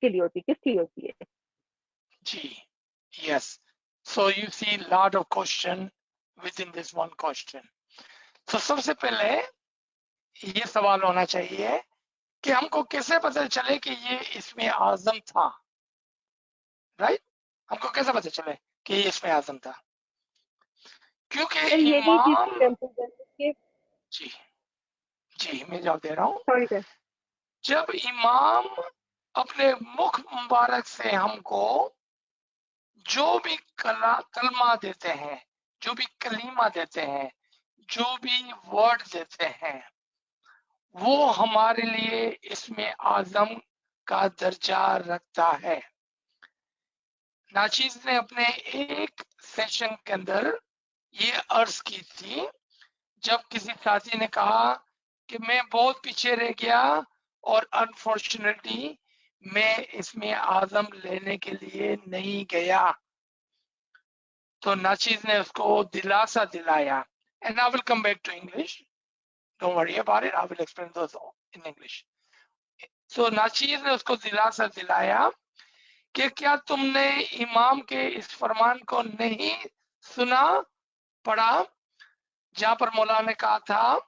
के लिए होती है, किसके लिए होती है? G. Yes. So you see a lot of question within this one question. So सबसे पहले ये सवाल होना चाहिए कि हमको कैसे पता चले कि ये इसमें आजम था, राइट? हमको कैसे पता चले कि ये इसमें आजम था? क्योंकि सर ये भी इमाम, किसी representative, जी जी मैं जवाब दे रहा हूँ, sorry sir, जब इमाम अपने मुख मुबारक से हमको जो भी कलमा देते हैं, जो भी कलीमा देते हैं, जो भी वर्ड देते हैं, वो हमारे लिए इसमें आजम का दर्जा रखता है। नाचीज ने अपने एक सेशन के अंदर ये अर्ज की थी, जब किसी साथी ने कहा कि मैं बहुत पीछे रह गया और अनफॉर्चुनेटली मैं इसमें आजम लेने के लिए नहीं गया, तो नाचीज ने उसको दिलासा दिलाया। And I will come back to English. Don't worry about it. I will explain those in English. So नाचीज ने उसको दिलासा दिलाया कि क्या तुमने इमाम के इस फरमान को नहीं सुना, पढ़ा, जहां पर मौला ने कहा था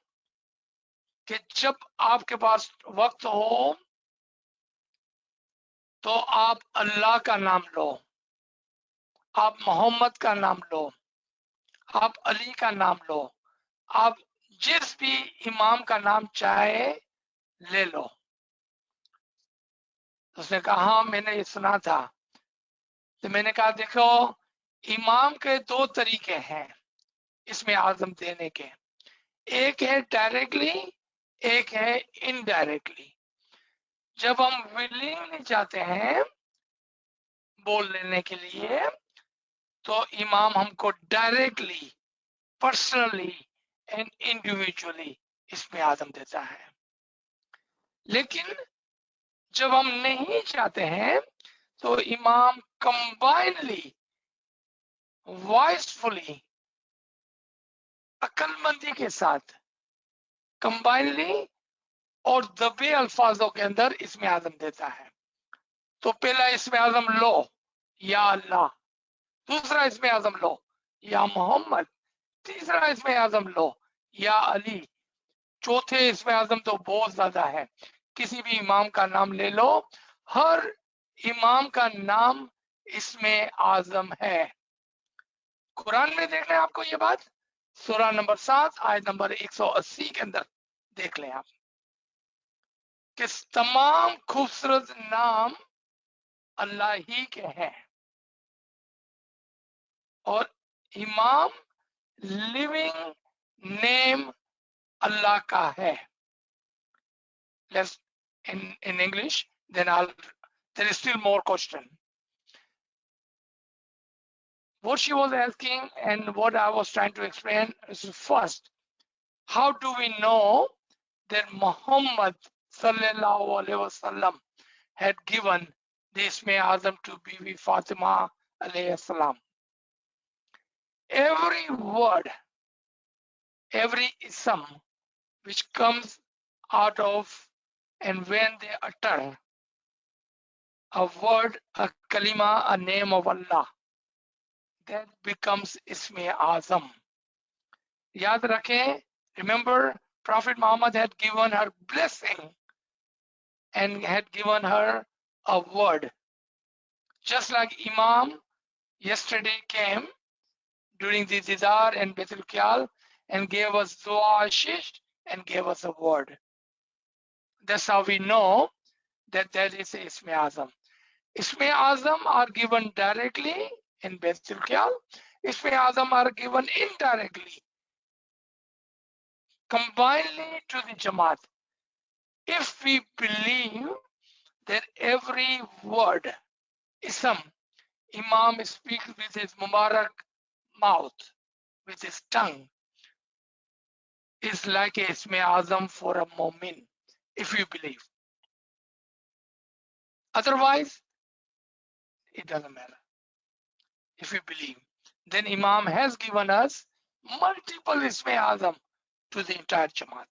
कि जब आपके पास वक्त हो तो आप अल्लाह का नाम लो, आप मोहम्मद का नाम लो, आप अली का नाम लो, आप जिस भी इमाम का नाम चाहे ले लो। उसने कहा हाँ मैंने ये सुना था। तो मैंने कहा देखो इमाम के दो तरीके हैं इसमें आजम देने के, एक है डायरेक्टली, एक है इनडायरेक्टली। जब हम विलिंगली जाते हैं बोल लेने के लिए तो इमाम हमको डायरेक्टली, पर्सनली एंड इंडिविजुअली इसमें आजम देता है। लेकिन जब हम नहीं चाहते हैं तो इमाम कंबाइनली, वॉइसफुली, अक्लमंदी के साथ, कंबाइनली और दबे अल्फाजों के अंदर इसमें आजम देता है। तो पहला इसमें आजम लो या अल्लाह, दूसरा इसमें आजम लो या मोहम्मद, तीसरा इसमें आजम लो या अली, चौथे इसमें आजम तो बहुत ज्यादा है, किसी भी इमाम का नाम ले लो, हर इमाम का नाम इसमें आजम है। कुरान में देख लें आपको ये बात, सूरा नंबर 7 आयत नंबर 180 के अंदर देख लें आप कि तमाम खूबसूरत नाम अल्लाह ही के हैं और इमाम लिविंग नेम अल्लाह का है। Let's in English, then there is still more question. What she was asking and what I was trying to explain is, first, how do we know that Muhammad sallallahu alaihi wasallam had given the Isme Azam to Bibi Fatima alayhi salam? Every word, every ism which comes out of and when they utter a word, a kalima, a name of Allah, that becomes Isme Azam. Yaad rakhe, remember Prophet Muhammad had given her blessing and had given her a word. Just like Imam yesterday came during the Didar and Betul Kyal and gave us Dua Shish and gave us a word. That's how we know that that is Isme Azam. Isme Azam are given directly in Betul Kyal. Isme Azam are given indirectly combinedly to the Jamaat. If we believe that every word, ism, Imam speaks with his Mubarak mouth, with his tongue, is like a Isme Azam for a Mu'min, if you believe. Otherwise, it doesn't matter. If you believe, then Imam has given us multiple Isme Azam to the entire Jamaat.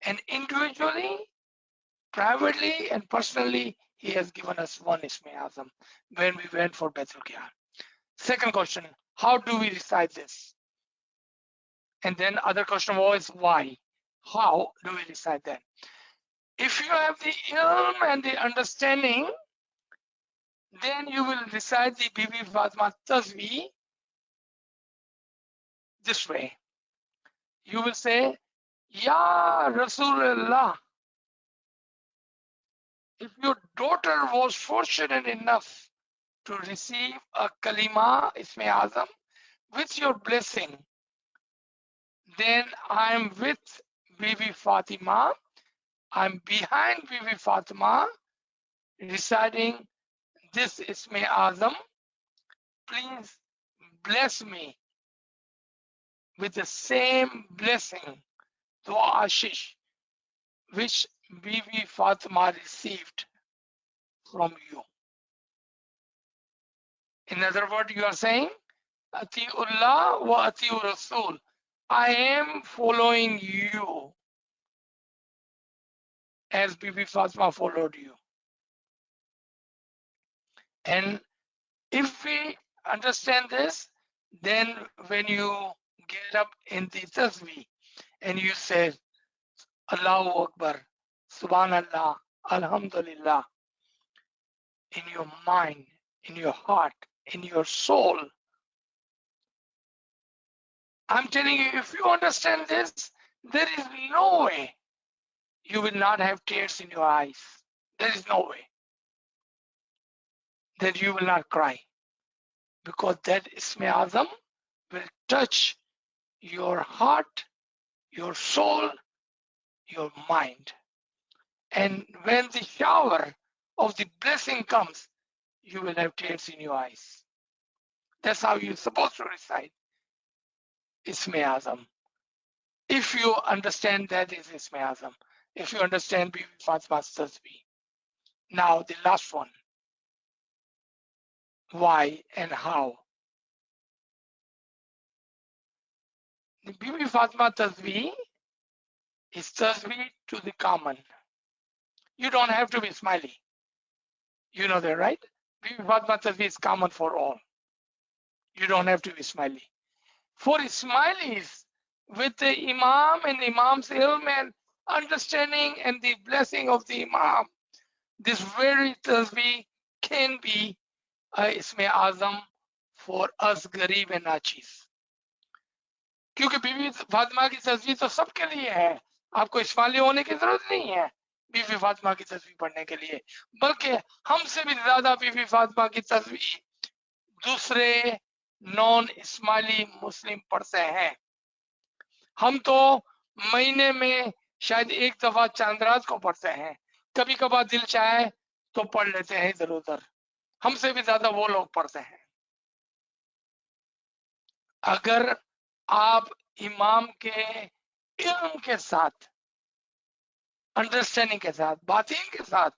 And individually, privately, and personally, he has given us one Isme Azam when we went for Baitul Qiyam. Second question, how do we recite this? And then other question was why? How do we recite that? If you have the ilm and the understanding, then you will recite the Bibi Fatima Tasbih this way. You will say, Ya Rasulullah, if your daughter was fortunate enough to receive a kalima, Isme Azam, with your blessing, then I'm with Bibi Fatima, I'm behind Bibi Fatima, reciting this Isme Azam. Please bless me with the same blessing, dua ashish, which Bibi Fatima received from you. In other words, you are saying, Atiullah wa Atiu Rasul. I am following you as Bibi Fatima followed you. And if we understand this, then when you get up in the tasbih and you say, Allahu Akbar, Subhanallah, Alhamdulillah, in your mind, in your heart, in your soul, I'm telling you, if you understand this, there is no way you will not have tears in your eyes. There is no way that you will not cry, because that Isme Azam will touch your heart, your soul, your mind. And when the shower of the blessing comes, you will have tears in your eyes. That's how you're supposed to recite Isme Azam. If you understand that is Isme Azam, if you understand Bibi Fatima's Tasbih. Now the last one, why and how. The Bibi Fatima Tasbih is Tasbih to the common. You don't have to be smiley. You know that, right? Bibi Fatima Tasbih is common for all. You don't have to be smiley. For Ismailis, with the Imam and Imam's ilm and understanding and the blessing of the Imam, this very tasbih can be a Isme Azam for us Garib and Nachis. क्योंकि बीवी फातिमा की तस्वीर तो सबके लिए है, आपको इस्माइली होने की जरूरत नहीं है बीवी फातिमा की तस्वीर पढ़ने के लिए, बल्कि हमसे भी ज्यादा बीवी फातिमा की तस्वीर दूसरे नॉन इस्माइली मुस्लिम पढ़ते हैं. हम तो महीने में शायद एक दफा चांदरात को पढ़ते हैं, कभी कभार दिल चाहे तो पढ़ लेते हैं इधर उधर. हमसे भी ज्यादा वो लोग पढ़ते हैं. अगर आप इमाम के इल्म के साथ, अंडरस्टैंडिंग के साथ, बातीन के साथ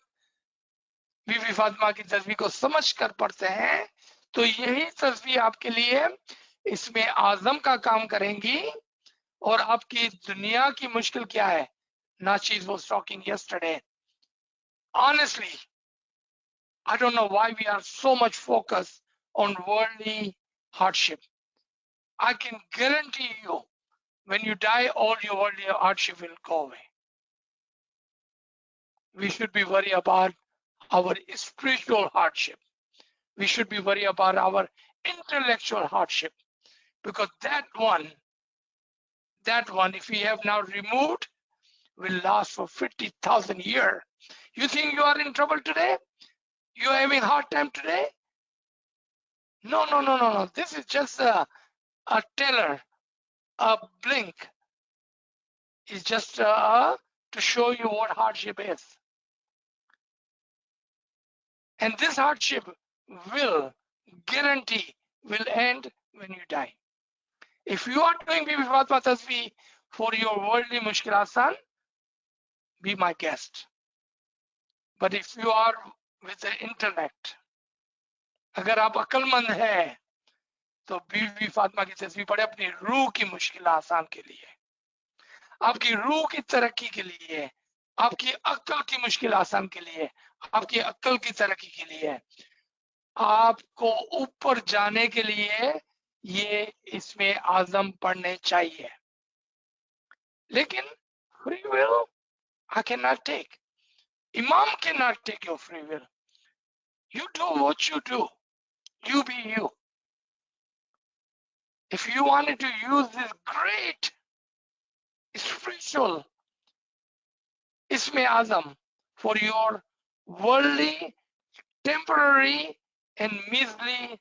बीवी फातिमा की तस्बीह को समझ कर पढ़ते हैं, तो यही तस्बीह आपके लिए इसमें आजम का काम करेंगी. और आपकी दुनिया की मुश्किल क्या है? Nachis was talking yesterday. Honestly, I don't know why we are so much focused on worldly hardship. I can guarantee you, when you die, all your worldly hardship will go away. We should be worried about our spiritual hardship. We should be worried about our intellectual hardship, because that one, if we have now removed, will last for 50,000 years. You think you are in trouble today? You are having a hard time today? No. This is just a teller, a blink is just to show you what hardship is. And this hardship will guarantee will end when you die. If you are doing Bibi Fatma Tasbih for your worldly mushkil asan, be my guest. But if you are with the intellect, अगर आप अक्लमंद है तो बीवी फातिमा की तस्वीर पढ़े अपनी रूह की मुश्किल आसान के लिए, आपकी रूह की तरक्की के लिए, आपकी अक्ल की मुश्किल आसान के लिए, आपकी अक्ल की तरक्की के लिए, आपको ऊपर जाने के लिए ये इसमें आजम पढ़ने चाहिए. लेकिन free will I cannot take. Imam cannot take your free will. You do what you do. You be you. If you wanted to use this great spiritual Isme Azam for your worldly, temporary, and measly,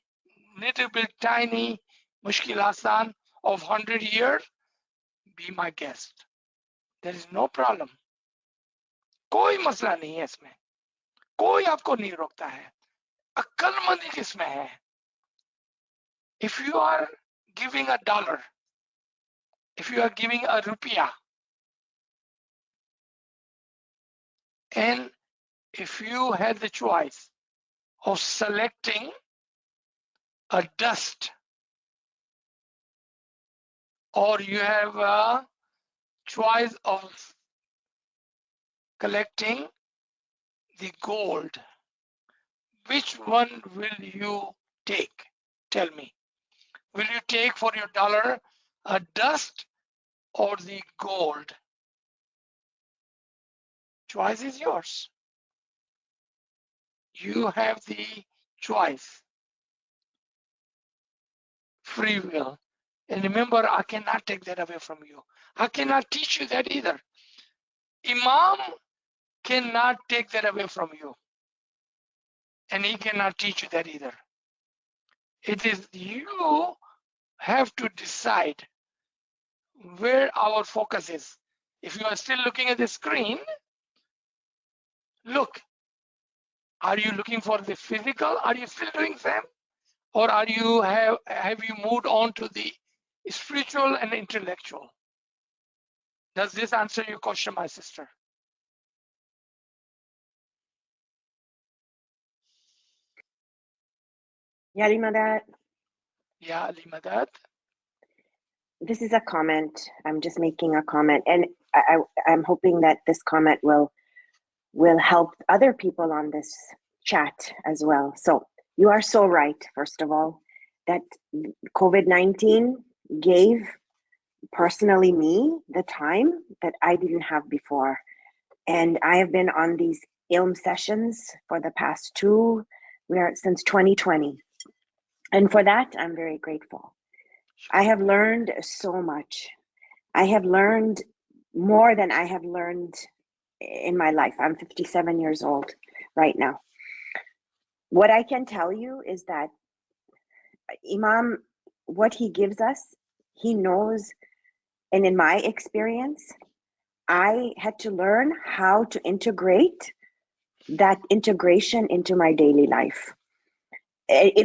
little bit tiny Mushkil Asan of 100 years, be my guest. There is no problem. कोई मसला नहीं है इसमें, कोई आपको नहीं रोकता है. अक्लमंदी किसमें है? If you are giving $1, if you are giving ₹1, and if you had the choice of selecting a dust, or you have a choice of collecting the gold, which one will you take? Tell me. Will you take for your dollar a dust or the gold? Choice is yours. You have the choice. Free will. And remember, I cannot take that away from you. I cannot teach you that either. Imam cannot take that away from you. And he cannot teach you that either. It is you have to decide where our focus is. If you are still looking at the screen, look. Are you looking for the physical? Are you still doing them? Or are you have you moved on to the spiritual and intellectual? Does this answer your question, my sister? Yari Madad, Yeah, Ali Madad. this is a comment. I'm just making a comment, and I'm hoping that this comment will help other people on this chat as well. So you are so right, first of all, that COVID-19 gave personally me the time that I didn't have before. And I have been on these ILM sessions for the past since 2020. And for that, I'm very grateful. I have learned so much. I have learned more than I have learned in my life. I'm 57 years old right now. What I can tell you is that Imam, what he gives us, he knows. And in my experience, I had to learn how to integrate that integration into my daily life.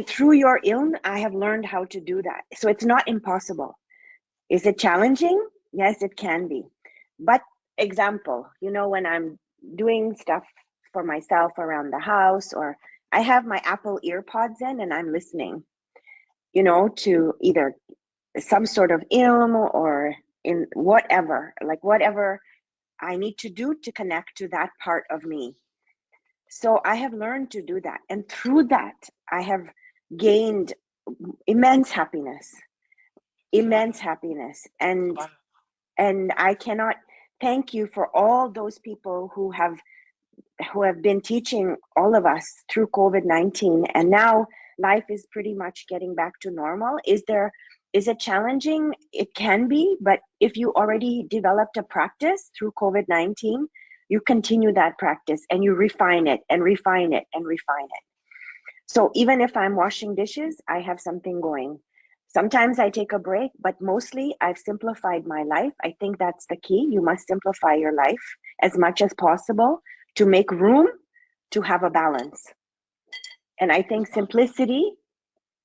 Through your ilm, I have learned how to do that. So it's not impossible. Is it challenging? Yes, it can be. But example, when I'm doing stuff for myself around the house, or I have my Apple earpods in and I'm listening, to either some sort of ilm or in whatever I need to do to connect to that part of me. So I have learned to do that. And through that, I have gained immense happiness. And I cannot thank you for all those people who have been teaching all of us through COVID-19. And now life is pretty much getting back to normal. Is it challenging? It can be, but if you already developed a practice through COVID-19, you continue that practice and you refine it and refine it and refine it. So even if I'm washing dishes, I have something going. Sometimes I take a break, but mostly I've simplified my life. I think that's the key. You must simplify your life as much as possible to make room to have a balance. And I think simplicity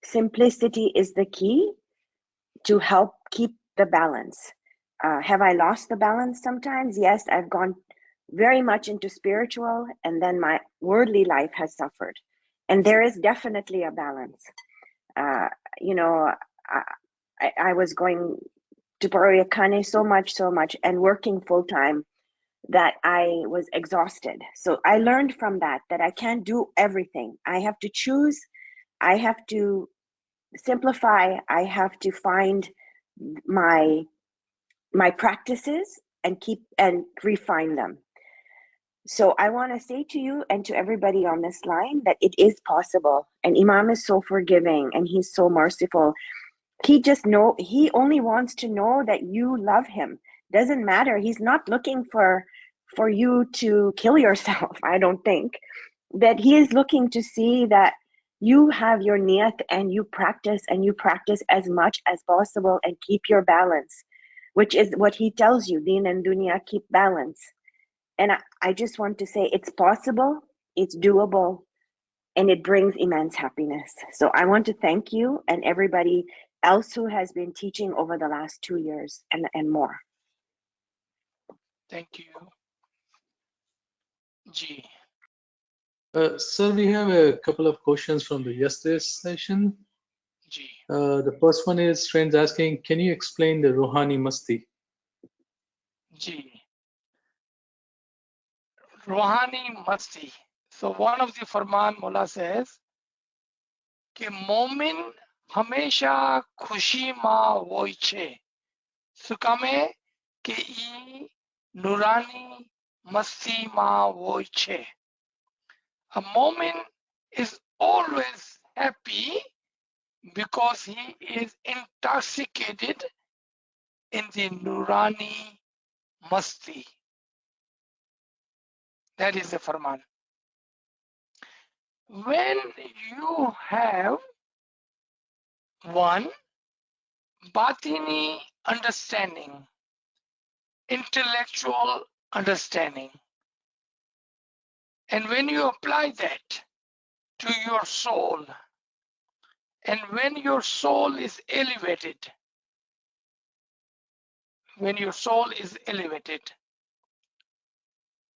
is the key to help keep the balance. Have I lost the balance sometimes? Yes, I've gone very much into spiritual, and then my worldly life has suffered. And there is definitely a balance. You know, I was going to Parayakane so much, and working full time that I was exhausted. So I learned from that I can't do everything. I have to choose. I have to simplify. I have to find my practices and keep and refine them. So I want to say to you and to everybody on this line that it is possible. And Imam is so forgiving and he's so merciful. He only wants to know that you love him. Doesn't matter. He's not looking for you to kill yourself. I don't think that he is looking to see that you have your niyat and you practice as much as possible and keep your balance, which is what he tells you, deen and dunya, keep balance. And I just want to say it's possible, it's doable, and it brings immense happiness. So I want to thank you and everybody else who has been teaching over the last 2 years and more. Thank you. G. Sir, we have a couple of questions from the yesterday's session. G. The first one is friends asking, can you explain the Rohani Masti? G. Rohani Masti. So one of the Farman Mullah says कि मोमिन हमेशा खुशी मा वोई छे सुकामे के ई नूरानी मस्ती मा वोई छे. A momin is always happy because he is intoxicated in the nurani masti. That is the Farman. When you have one batini understanding, intellectual understanding, and when you apply that to your soul, and when your soul is elevated,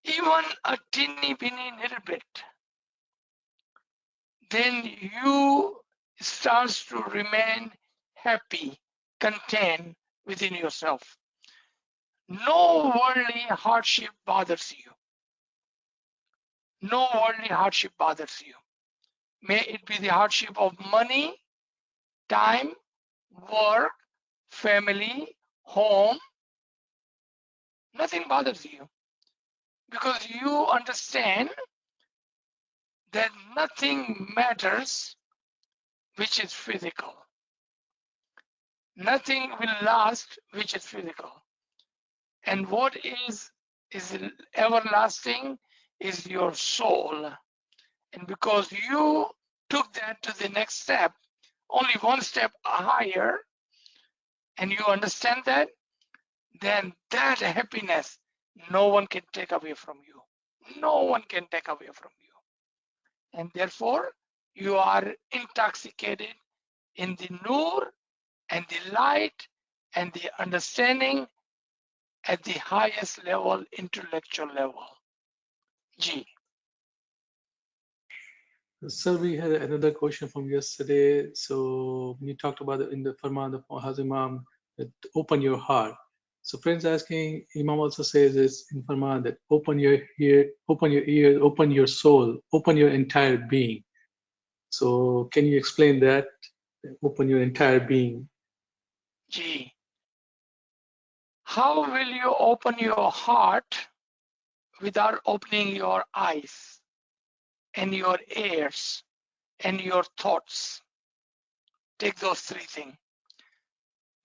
even a teeny weeny little bit, then you starts to remain happy, content within yourself. No worldly hardship bothers you. No worldly hardship bothers you. May it be the hardship of money, time, work, family, home. Nothing bothers you because you understand that nothing matters which is physical. Nothing will last which is physical. And what is everlasting is your soul. And because you took that to the next step, only one step higher, and you understand that, then that happiness no one can take away from you. No one can take away from you. And therefore, you are intoxicated in the nur and the light and the understanding at the highest level, intellectual level. G. Sir, we had another question from yesterday. So you talked about in the Farman of Hazimam that open your heart. So friends asking, Imam also says this in Farman that open your ear, open your ears, open your soul, open your entire being. So can you explain that? Open your entire being. G. How will you open your heart without opening your eyes and your ears and your thoughts? Take those three things.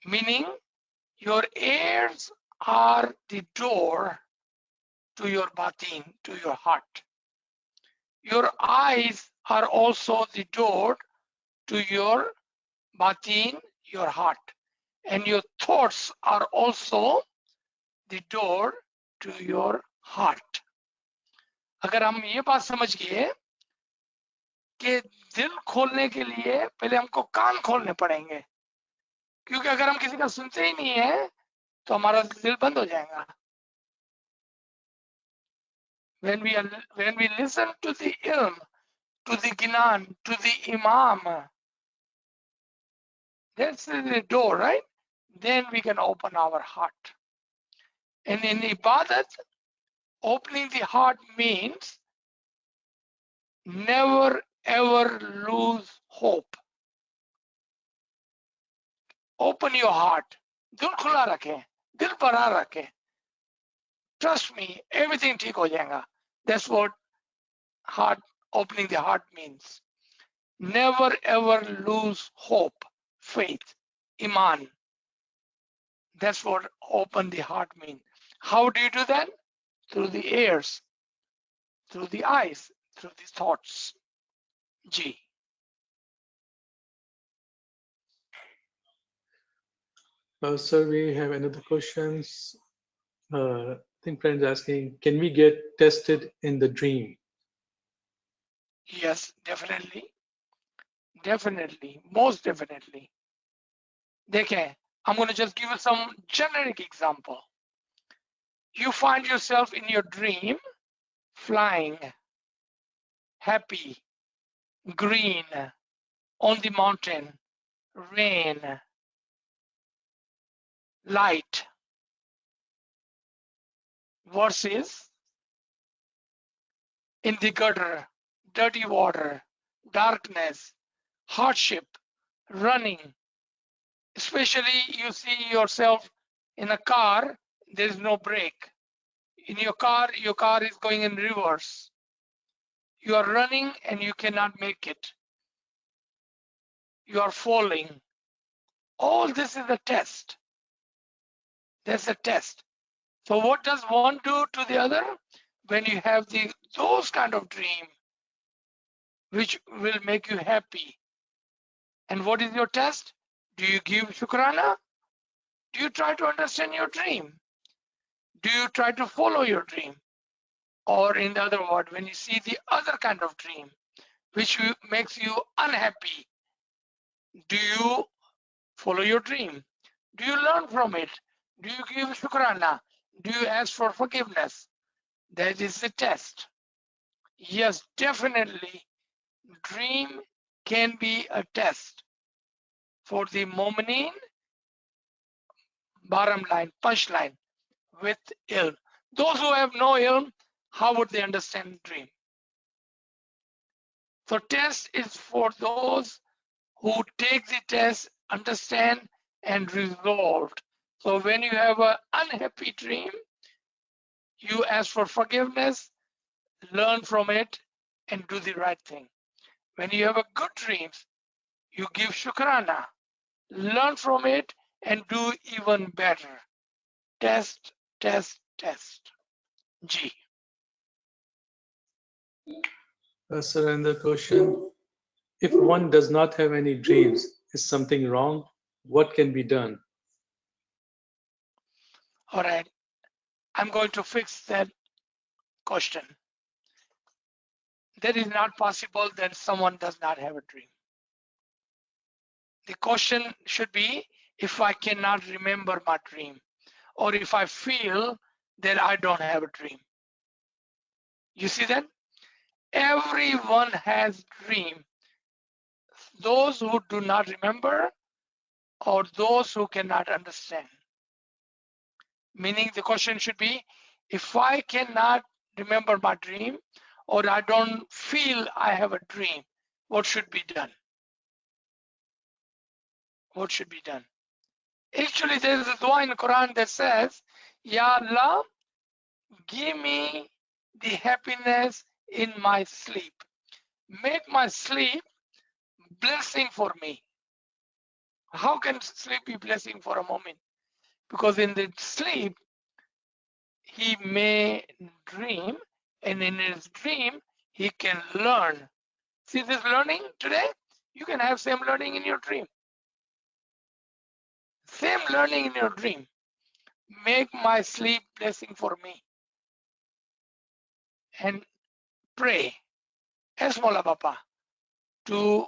Meaning, your ears are the door to your batin, to your heart. Your eyes are also the door to your batin, your heart. And your thoughts are also the door to your heart. अगर हम ये बात समझ गए कि दिल खोलने के लिए पहले हमको कान खोलने पड़ेंगे, क्योंकि अगर हम किसी का सुनते ही नहीं है तो हमारा दिल बंद हो जाएगा. When we listen to the ilm, to the Gnan, to the Imam, that's the door, right? Then we can open our heart. And in Ibadat, opening the heart means never ever lose hope. Open your heart. दिल खुला रखें, दिल भरा रखें. Trust me, everything ठीक हो जाएगा. That's what opening the heart means. Never ever lose hope, faith, iman. That's what open the heart means. How do you do that? Through the ears, through the eyes, through the thoughts. G. Sir, we have another question. I think friends asking, can we get tested in the dream? Yes, definitely. Definitely. Most definitely. देखें, I'm going to just give you some generic example. You find yourself in your dream flying, happy, green, on the mountain, rain, light, versus in the gutter, dirty water, darkness, hardship, running. Especially you see yourself in a car, there is no brake. In your car is going in reverse. You are running and you cannot make it. You are falling. All this is a test. That's a test. So what does one do to the other? When you have those kind of dream, which will make you happy. And what is your test? Do you give shukrana? Do you try to understand your dream? Do you try to follow your dream? Or in the other word, when you see the other kind of dream, which makes you unhappy, do you follow your dream? Do you learn from it? Do you give shukrana? Do you ask for forgiveness? That is the test. Yes, definitely, dream can be a test for the mu'mineen. Bottom line, punchline, with ilm. Those who have no ilm, how would they understand dream? So test is for those who take the test, understand, and resolved. So when you have an unhappy dream, you ask for forgiveness, learn from it, and do the right thing. When you have a good dream, you give shukrana, learn from it, and do even better. Test, test, test. G. Sir, another question. If one does not have any dreams, is something wrong? What can be done? All right, I'm going to fix that question. That is not possible that someone does not have a dream. The question should be, if I cannot remember my dream, or if I feel that I don't have a dream. You see that? Everyone has dream. Those who do not remember, or those who cannot understand. Meaning the question should be, if I cannot remember my dream, or I don't feel I have a dream, what should be done? What should be done? Actually, there is a dua in the Quran that says, Ya Allah, give me the happiness in my sleep. Make my sleep blessing for me. How can sleep be blessing for a moment? Because in the sleep, he may dream, and in his dream, he can learn. See this learning today? You can have same learning in your dream. same learning in your dream. Make my sleep blessing for me. And pray, ask Mola Papa to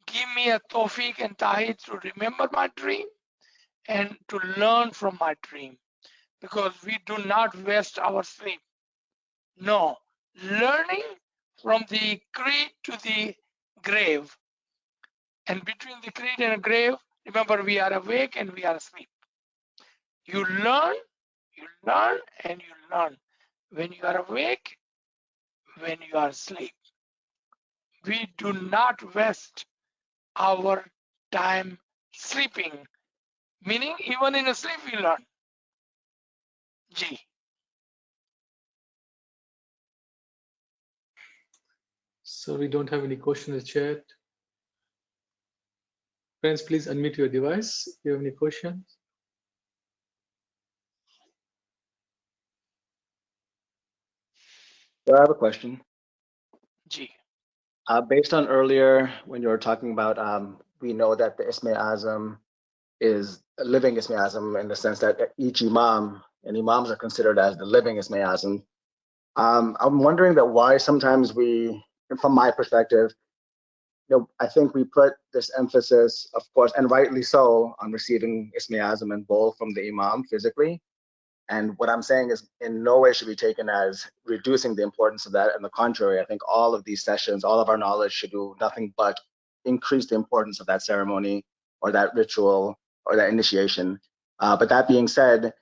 give me a tawfiq and ta'id to remember my dream and to learn from my dream. Because we do not waste our sleep. No, learning from the creed to the grave. And between the creed and the grave, remember we are awake and we are asleep. You learn, and you learn. When you are awake, when you are asleep. We do not waste our time sleeping. Meaning even in sleep we learn. G. So we don't have any question in the chat. Friends, please unmute your device if you have any questions. So I have a question. G. Based on earlier when you were talking about, we know that the Isme Azam is a living Isme Azam in the sense that each Imam and Imams are considered as the living Isme Azam. I'm wondering that why sometimes we, from my perspective, I think we put this emphasis, of course, and rightly so, on receiving Isme Azam and bowl from the Imam physically. And what I'm saying is in no way should be taken as reducing the importance of that. On the contrary, I think all of these sessions, all of our knowledge should do nothing but increase the importance of that ceremony or that ritual or that initiation. But that being said,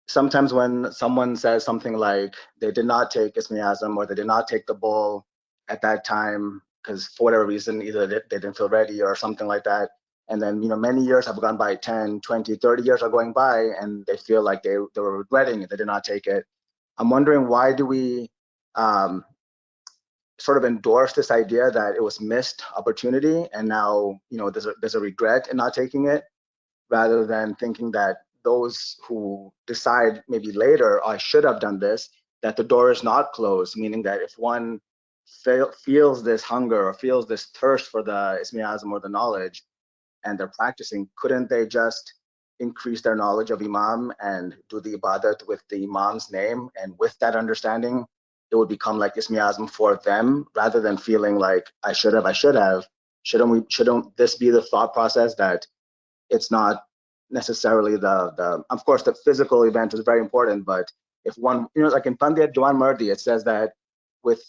sometimes when someone says something like they did not take Ismi Azam or they did not take the bowl at that time because for whatever reason, either they didn't feel ready or something like that, and then many years have gone by, 10, 20, 30 years are going by, and they feel like they were regretting it, they did not take it. I'm wondering, why do we sort of endorse this idea that it was missed opportunity and now there's a regret in not taking it, rather than thinking that those who decide maybe later, oh, I should have done this, that the door is not closed, meaning that if one feels this hunger or feels this thirst for the Ismi Azam or the knowledge, and they're practicing, couldn't they just increase their knowledge of Imam and do the ibadat with the Imam's name? And with that understanding, it would become like Ismi Azam for them, rather than feeling like I should have. Shouldn't this be the thought process that it's not necessarily the of course the physical event is very important, but if one, like in Pandit Diwan Mardi, it says that with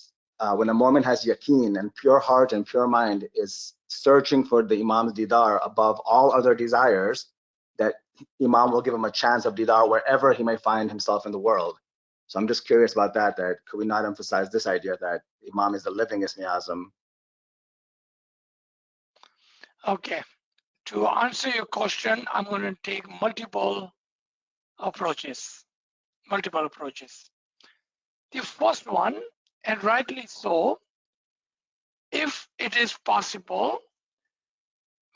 when a Mormon has yaqeen and pure heart and pure mind is searching for the Imam's didar above all other desires, that Imam will give him a chance of didar wherever he may find himself in the world. So I'm just curious about that could we not emphasize this idea that Imam is the living Ismi Azam? Okay. To answer your question, I'm going to take multiple approaches. The first one, and rightly so, if it is possible,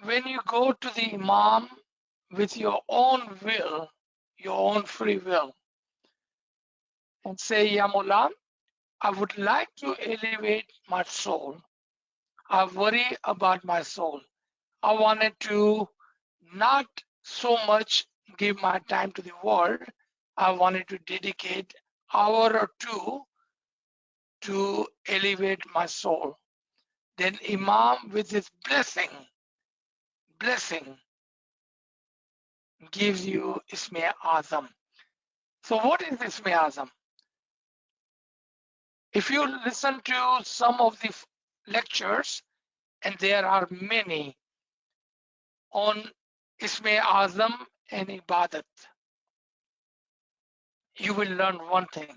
when you go to the Imam with your own will, your own free will, and say, Ya Mullah, I would like to elevate my soul. I worry about my soul. I wanted to not so much give my time to the world. I wanted to dedicate an hour or two to elevate my soul. Then Imam with his blessing gives you Isme Azam. So what is Isme Azam? If you listen to some of the lectures, and there are many on Isme Azam and Ibadat, you will learn one thing.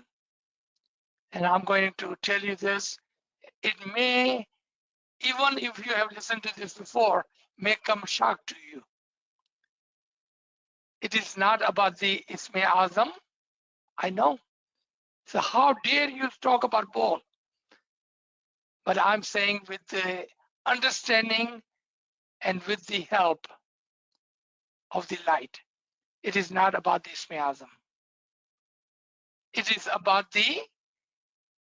And I'm going to tell you this. It may, even if you have listened to this before, may come shock to you. It is not about the Isme Azam. I know. So how dare you talk about both? But I'm saying with the understanding and with the help of the light. It is not about the Isme Azam. It is about the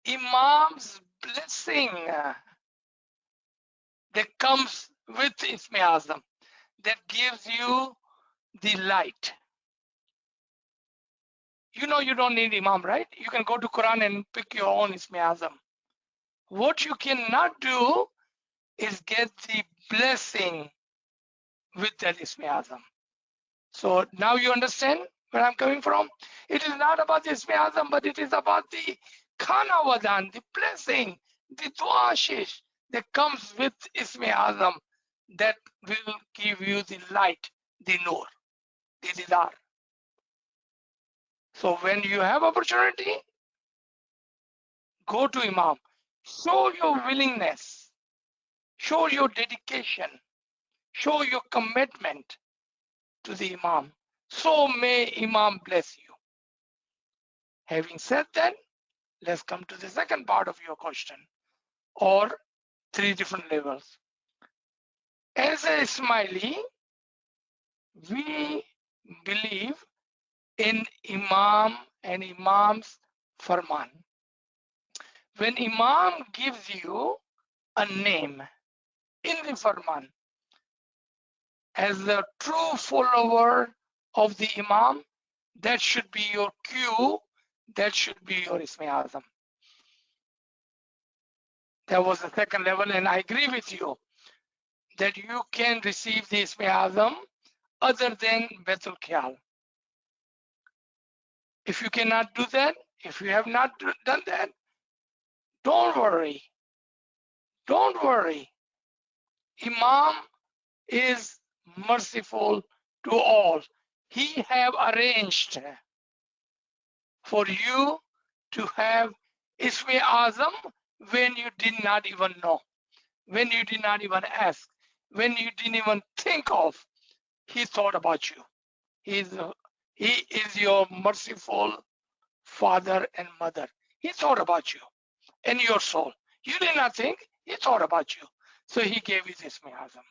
Imam's blessing that comes with Isme Azam, that gives you the light. You know you don't need Imam, right? You can go to Quran and pick your own Ismi Azam. What you cannot do is get the blessing with that Ismi Azam. So now you understand where I'm coming from? It is not about the Ismi Azam, but it is about the Khana Wadan, the blessing, the Dua Ashish that comes with Ismi Azam that will give you the light, the Nur, the Didar. So when you have opportunity, go to Imam. Show your willingness, show your dedication, show your commitment to the Imam. So may Imam bless you. Having said that, let's come to the second part of your question, or three different levels. As a Ismaili, we believe in Imam and Imam's Farman. When Imam gives you a name in the Farman, as a true follower of the Imam, that should be your cue, that should be your Ismi Azam. That was the second level, and I agree with you that you can receive the Ismi Azam other than Betul Khayal. If you cannot do that, if you have not done that, don't worry. Don't worry. Imam is merciful to all. He have arranged for you to have Ismi Azam when you did not even know, when you did not even ask, when you didn't even think of. He thought about you. He is your merciful father and mother. He thought about you and your soul. You did not think, he thought about you. So he gave you this Ismi Azam.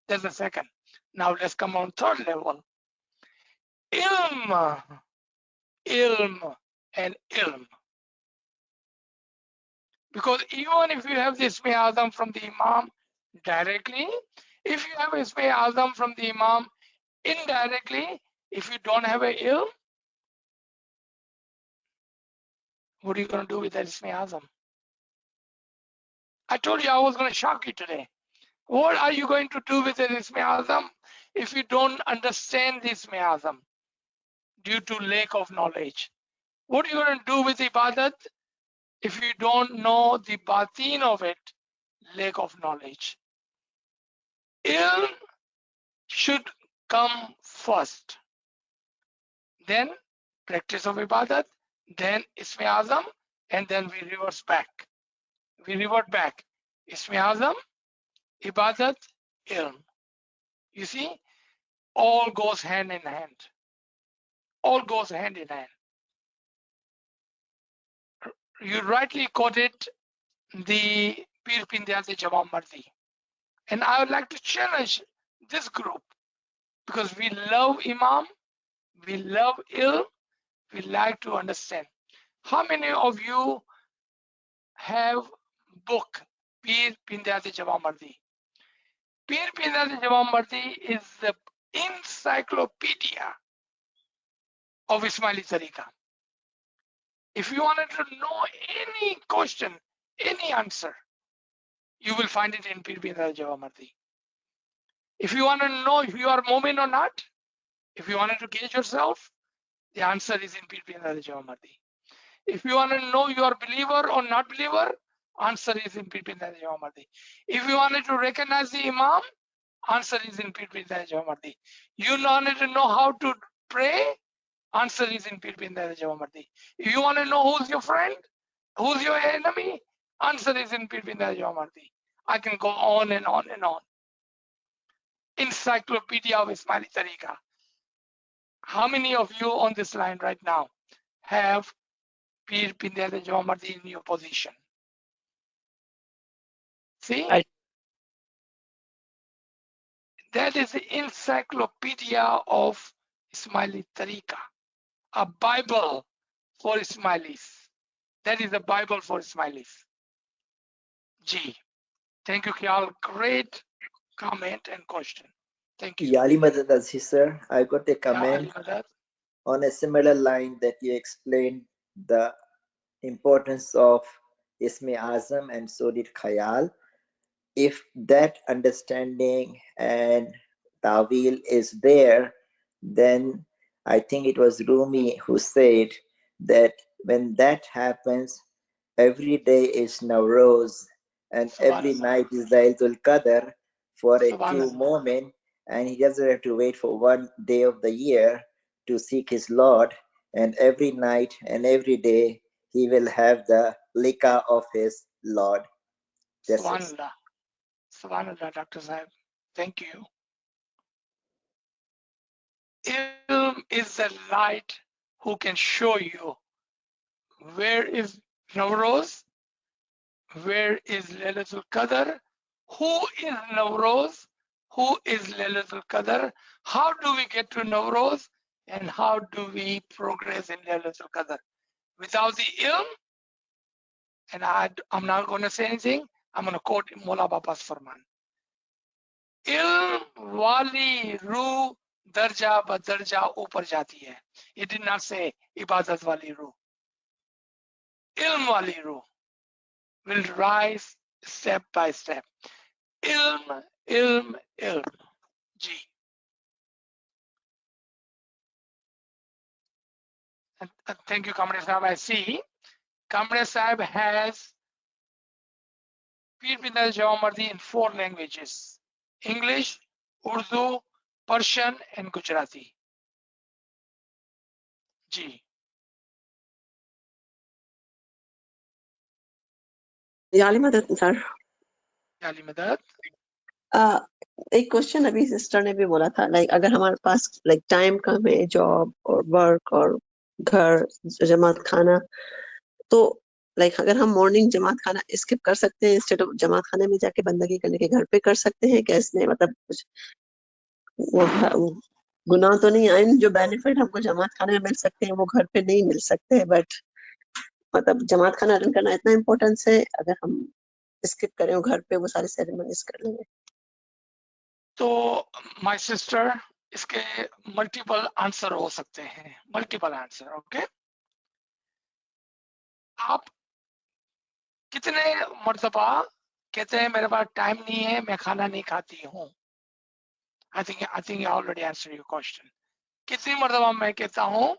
That's the second. Now let's come on third level. Ilm, ilm, and ilm. Because even if you have the Ismi Azam from the Imam directly, if you have Ismi Azam from the Imam indirectly, if you don't have a ilm, what are you going to do with that Ismi Azam? I told you I was going to shock you today. What are you going to do with the Ismi Azam if you don't understand the Ismi Azam due to lack of knowledge? What are you going to do with Ibadat if you don't know the batin of it, lack of knowledge? Ilm should come first, then practice of Ibadat, then Ismi Azam, and then we reverse back. We revert back. Ismi Azam, Ibadat, Ilm. You see, all goes hand in hand. All goes hand in hand. You rightly quoted the Pir Pindyate Jawam Mardi. And I would like to challenge this group because we love Imam, we love Ilm, we like to understand. How many of you have book Pir Pindyate Jawam Mardi? Pir Pindyate Jawam Mardi is the encyclopedia of Ismaili Tariqa. If you wanted to know any question, any answer, you will find it in Pir Pindyate Jawam Mardi. If you want to know if you are Mu'min or not, if you wanted to gauge yourself, the answer is in Pir Pindyate Jawam Mardi. If you want to know you are believer or not believer, answer is in Pir Pindyate Jawam Mardi. If you wanted to recognize the Imam, answer is in Pir Pindyate Jawam Mardi. You wanted to know how to pray, answer is in Pir Pindyate Jawam Mardi. If you want to know who's your friend, who's your enemy, answer is in Pir Pindyate Jawam Mardi. I can go on and on and on. Encyclopedia of Ismaili Tariqa. How many of you on this line right now have Pir Pindyate Jawam Mardi in your position? See, that is the encyclopedia of Ismaili Tariqa, a Bible for Ismailis. That is a Bible for Ismailis. G. Thank you, Kyal. Great comment and question. Thank you. Yali Madad Aziz sir, I got a Yeah, comment Ali Madad. on a similar line that you explained the importance of Isme Azam, and so did Khayal. If that understanding and Tawil is there, then I think it was Rumi who said that when that happens, every day is Nowruz and every Subhanallah. night is Laylatul Qadr for a true Subhanallah. moment, and he doesn't have to wait for one day of the year to seek his Lord, and every night and every day he will have the lika of his Lord. That's it. Subhanallah. Subhanallah, Dr. Sahib. Thank you. Ilm is the light who can show you where is Nowruz, where is Laylatul Qadr, who is Nowruz, who is Laylatul Qadr, how do we get to Nowruz, and how do we progress in Laylatul Qadr. Without the ilm, and I'm not going to say anything, I'm going to quote Mola Baba's Farman. ilm wali रूह दर्जा ब दर्जा ऊपर जाती है. It did not say ibadat wali रूह. ilm wali रूह will rise step by step. Ilm, ilm, ilm. Ji. And thank you, Kamran Sahib. I see Kamran Sahib has Peer Bindal Jawamardi in 4 languages: English, Urdu, Persian, and Gujarati. Ji. याली मदद sir Ali Madad. एक question अभी sister ने भी बोला था, like अगर हमारे पास like time कम है, जॉब और वर्क और घर जमात खाना, तो लाइक अगर हम मॉर्निंग जमात खाना स्किप कर सकते हैं, इंस्टेड ऑफ जमात खाने में जाके बंदगी करने के घर पे कर सकते हैं क्या? इसमें मतलब कुछ वो गुनाह तो नहीं है? जो बेनिफिट हमको जमात खाने में मिल सकते हैं वो घर पे नहीं मिल सकते हैं, बट मतलब जमात खाना अटेंड करना इतना इम्पोर्टेंस है, अगर हम स्किप करें और घर पे वो सारी सेरेमनीज कर लेंगे. तो माय सिस्टर, इसके मल्टीपल आंसर हो सकते हैं, मल्टीपल आंसर. ओके, आप कितने मर्तबा कहते हैं मेरे पास टाइम नहीं है, मैं खाना नहीं खाती हूँ? I think I already answer your question. कितनी मर्तबा मैं कहता हूँ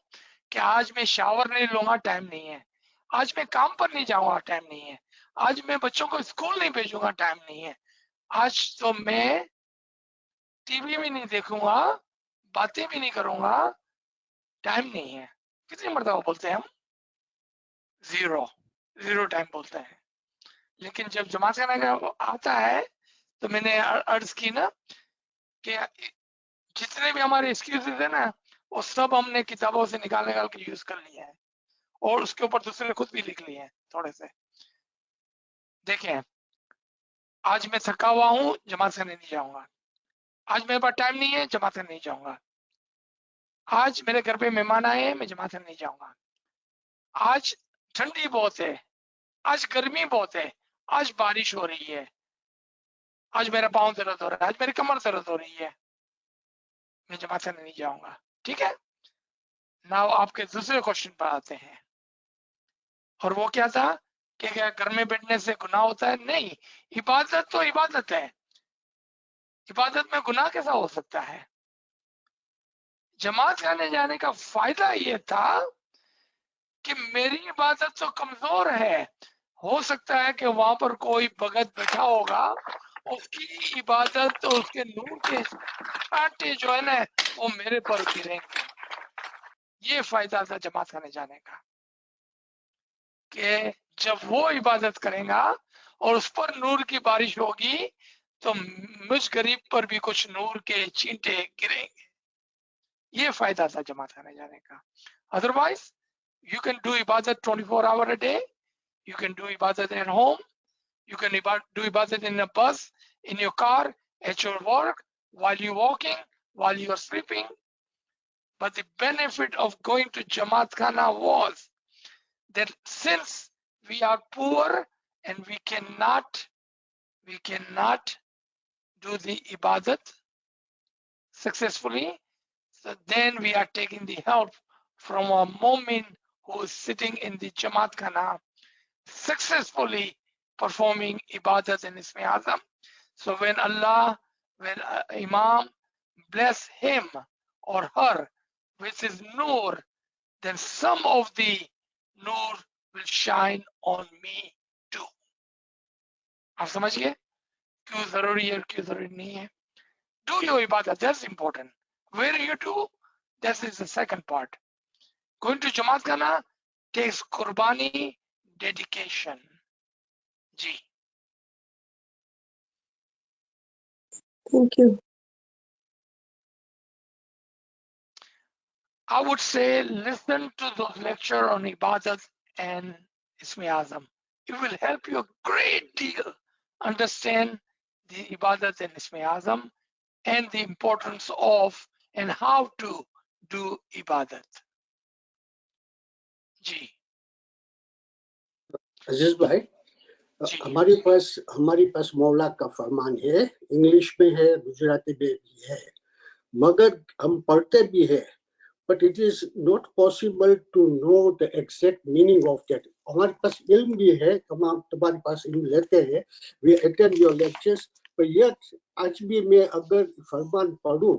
कि आज मैं शावर नहीं लूंगा, टाइम नहीं है. आज मैं काम पर नहीं जाऊंगा, टाइम नहीं है. आज मैं बच्चों को स्कूल नहीं भेजूंगा, टाइम नहीं है. आज तो मैं टीवी भी नहीं देखूंगा, बातें भी नहीं करूंगा, टाइम नहीं है. कितनी मर्तबा बोलते हैं हम? जीरो टाइम बोलते हैं. लेकिन जब जमात खाने का आता है तो मैंने अर्ज की ना कि जितने भी हमारे एक्सक्यूजेज है ना, वो सब हमने किताबों से निकाल के यूज कर लिया है, और उसके ऊपर दूसरे खुद भी लिख लिए हैं थोड़े से. देखें, आज मैं थका हुआ हूँ, जमात खाने नहीं जाऊंगा. आज मेरे पास टाइम नहीं है, जमात खाने नहीं जाऊंगा. आज मेरे घर पे मेहमान आए हैं, मैं जमात खाने नहीं जाऊंगा. आज ठंडी बहुत है, आज गर्मी बहुत है, आज बारिश हो रही है, आज मेरा पाँव दर्द हो रहा है, आज मेरी कमर दर्द हो रही है, मैं जमात खाने नहीं जाऊंगा. ठीक है. नाउ आपके दूसरे क्वेश्चन पर आते हैं, और वो क्या था कि क्या घर में बैठने से गुनाह होता है? नहीं, इबादत तो इबादत है. इबादत में गुनाह कैसा हो सकता है? जमात खाने जाने का फायदा ये था कि मेरी इबादत तो कमजोर है, हो सकता है कि वहां पर कोई भगत बैठा होगा, उसकी इबादत तो उसके नूर के कांटे जो है ना वो मेरे पर गिरेंगे. ये फायदा था जमात खाने जाने का, कि जब वो इबादत करेगा और उस पर नूर की बारिश होगी तो मुझ गरीब पर भी कुछ नूर के छींटे गिरेंगे. ये फायदा था जमात खाने जाने का. Otherwise you can do ibadat 24 hours a day, you can do ibadat at home, you can do ibadat in a bus, in your car, at your work, while you're walking, while you're sleeping. But the benefit of going to Jamaat Khana was that since we are poor and we cannot do the ibadat, successfully, so then we are taking the help from a mu'min who is sitting in the Jamaat Khana, successfully performing ibadat in Ismi Azam. So when Imam bless him or her with his nur, then some of the nur will shine on me too. आप समझ गए क्यों जरूरी है और क्यों जरूरी नहीं है? Do your ibadah, that's important. Where you do, that is the second part. Going to Jamaat Khana takes qurbani, dedication. Ji. Thank you. I would say listen to those lecture on ibadat and Ismi Azam. It will help you a great deal understand the ibadat and Ismi Azam and the importance of and how to do ibadat. Ji. अजीज भाई, जी. हमारे पास मौला का फरमान है, English में है, गुजराती में भी है, मगर हम पढ़ते भी है, but it is not possible to know the exact meaning of that. हमारे पास इल्म भी है, हम तुम्हारे पास इल्म लेते हैं, we attend your lectures, but yet आज भी मैं अगर फरमान पढ़ूं,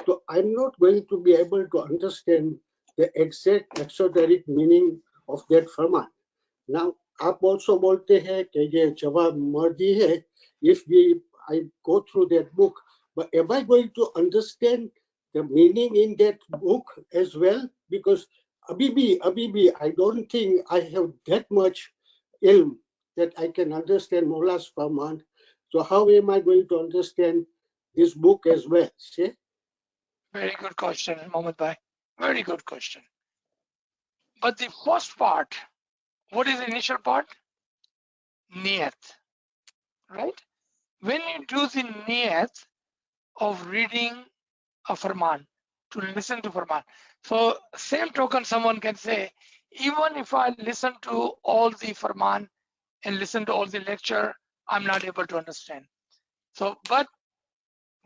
तो I'm not going to be able to understand the exact exoteric meaning of that Farman. Now, आप also बोलते हैं कि ये जवाब मर्जी है, if I go through that book, but am I going to understand the meaning in that book as well? Because Abibi, I don't think I have that much ilm that I can understand Mawla's Farman. So how am I going to understand this book as well? See? Very good question, Mohammed Bhai. Very good question. But the first part, what is the initial part? Niyat, right? When you do the niyat of reading a farman, to listen to farman. So same token, someone can say, even if I listen to all the farman and listen to all the lecture, I'm not able to understand. So, but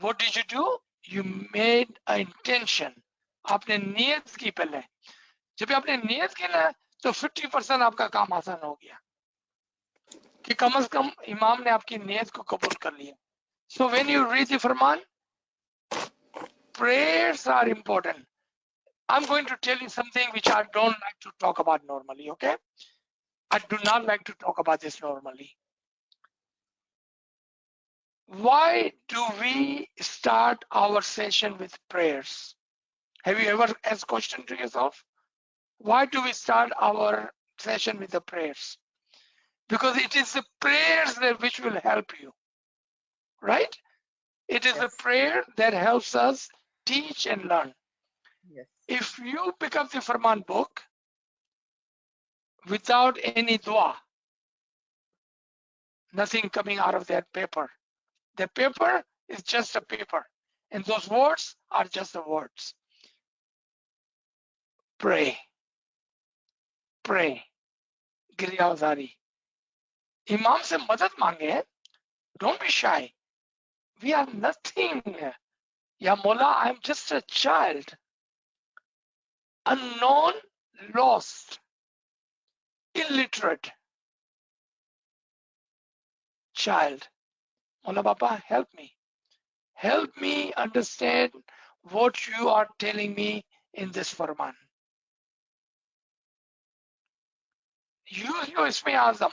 what did you do? You made an intention. आपने नियत की पहले. जब आपने नियत की ना, तो 50% आपका काम आसान हो गया. कि कम से कम इमाम ने आपकी नियत को कबूल कर लिया. So when you read the farman, prayers are important. I'm going to tell you something which I don't like to talk about normally, okay? I do not like to talk about this normally. Why do we start our session with prayers? Have you ever asked question to yourself? Why do we start our session with the prayers? Because it is the prayers that which will help you, right? It is a prayer that helps us teach and learn. Yes. If you pick up the Farman book without any dua, nothing coming out of that paper. The paper is just a paper, and those words are just the words. Pray, pray, गिरियावजारी. Imam से मदद मांगे. Don't be shy. We are nothing. Ya Mullah, I'm just a child. Unknown, lost, illiterate child. Mullah Baba, help me. Help me understand what you are telling me in this Farman. Use your Ismi Azam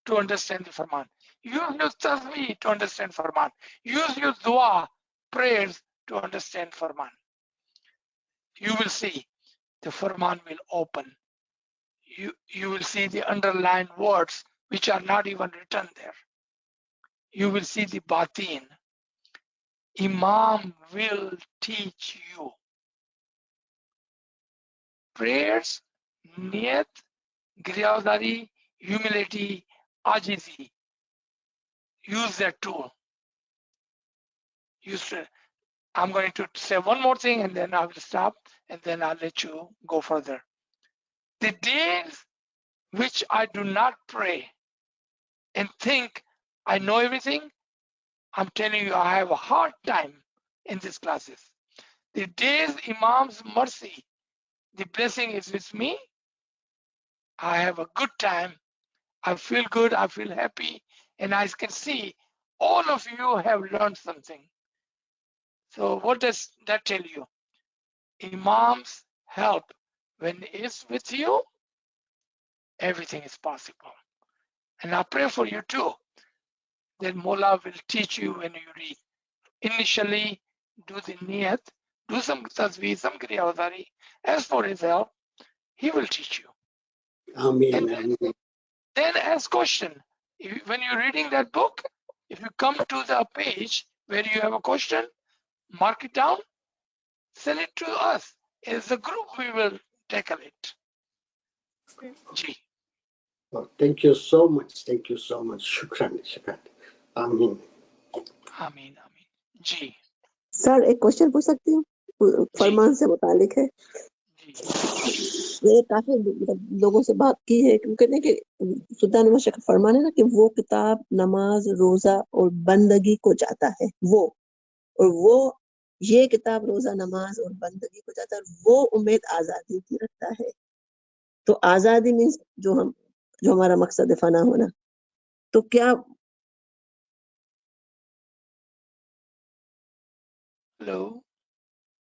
to understand the Farman. Use your Tasbih to understand Farman. Use your Dua, prayers to understand Farman. You will see the Farman will open. You will see the underlined words which are not even written there. You will see the Batin. Imam will teach you. Prayers, Niyat, Giryadari, humility, Ajizi. Use that tool. I'm going to say one more thing and then I will stop and then I'll let you go further. The days which I do not pray and think I know everything, I'm telling you, I have a hard time in these classes. The days Imam's mercy, the blessing is with me. I have a good time. I feel good. I feel happy. And I can see all of you have learned something. So what does that tell you? Imam's help, when it's with you, everything is possible. And I pray for you too, that Mola will teach you when you read. Initially, do the niyat, do some tasweer, some kriya awzari. As for his help, he will teach you. Ameen, And ameen. then ask question. When you're reading that book, if you come to the page where you have a question, mark it down, send it to us. As a group, we will tackle it. Ji. Oh, thank you so much. Thank you so much. Shukran, shukran. Ameen. Ameen, ameen. Ji. Sir एक question पूछ सकती हूँ? फरमान से मुतालिक है। जी। मैंने काफी मतलब लोगों से बात की है, क्योंकि कहते हैं कि सुल्तान अहमद शेख का फरमान है ना कि वो किताब नमाज, रोजा और बंदगी को जाता है, वो ये किताब रोजा, नमाज और बंदगी को जाता है, वो उम्मीद आजादी की रखता है। तो आजादी मीन्स जो हमारा मकसद है फना होना। तो क्या हेलो,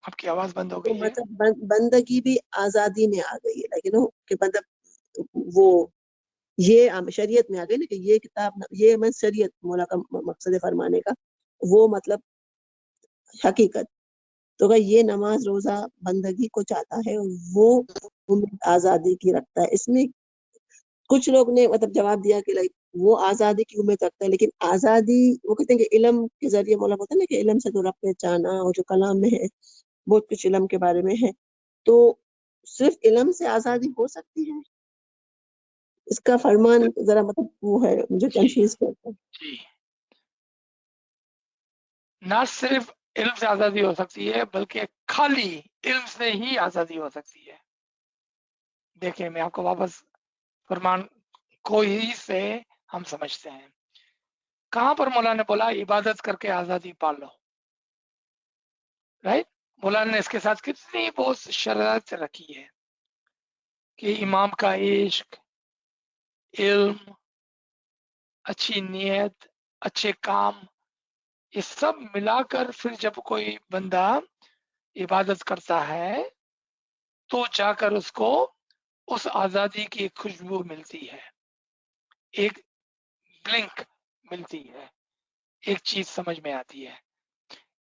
आपकी आवाज बंद हो तो गई है। मतलब बंदगी भी आजादी में आ गई है, लाइक यू नो कि मतलब वो ये शरीयत में आ गई ना कि ये किताब, ये मैं शरीयत मौला का मकसद फरमाने का, वो मतलब हकीकत। तो अगर ये नमाज, रोजा, बंदगी को चाहता है, वो उम्मीद आजादी की रखता है। इसमें कुछ लोग ने मतलब जवाब दिया कि लाइक वो आजादी की उम्मीद रखता है, लेकिन आजादी वो कहते हैं कि इल्म के जरिए, मौला बोलते हैं ना कि इल्म से तो रब पहचाना, और जो कलाम में है बहुत कुछ इल्म के बारे में है। तो सिर्फ इल्म से आजादी हो सकती है? इसका फरमान जरा मतलब वो है, मुझे कंफ्यूज करता है। जी, ना सिर्फ इल्म से आजादी हो सकती है, बल्कि खाली इल्म से ही आजादी हो सकती है। देखिए, मैं आपको वापस फरमान को ही से हम समझते हैं। कहां पर मौला ने बोला इबादत करके आजादी पाल लो, राइट? मौला ने इसके साथ कितनी बहुत शरारत रखी है कि इमाम का इश्क, इल्म, अच्छी नीयत, अच्छे काम, ये सब मिलाकर फिर जब कोई बंदा इबादत करता है तो जाकर उसको उस आजादी की खुशबू मिलती है, एक ब्लिंक मिलती है, एक चीज समझ में आती है।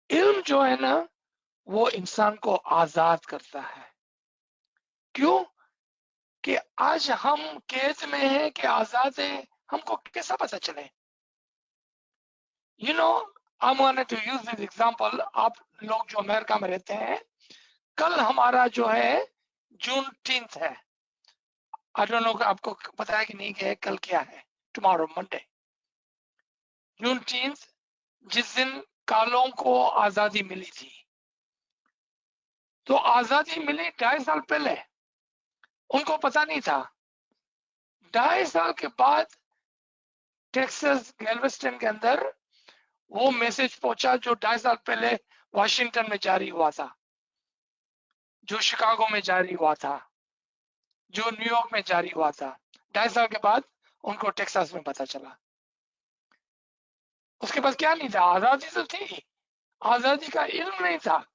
इल्म जो है ना, वो इंसान को आजाद करता है। क्यों? कि आज हम कैद में हैं कि आजाद है, हमको कैसा पता चले? You know, I want to use this example. आप लोग जो अमेरिका में रहते हैं, कल हमारा जो है जून 10 है। आई डोंट नो, आपको पता है कि नहीं कि कल क्या है? टुमारो मंडे, जून 10, जिस दिन कालों को आजादी मिली थी। तो आजादी मिली 2.5 साल पहले, उनको पता नहीं था। 2.5 साल के बाद टेक्सास गैल्वेस्टन के अंदर वो मैसेज पहुंचा जो 2.5 साल पहले वाशिंगटन में जारी हुआ था, जो शिकागो में जारी हुआ था, जो न्यूयॉर्क में जारी हुआ था। 2.5 साल के बाद उनको टेक्सास में पता चला। उसके पास क्या नहीं था? आजादी तो थी, आजादी का इल्म नहीं था।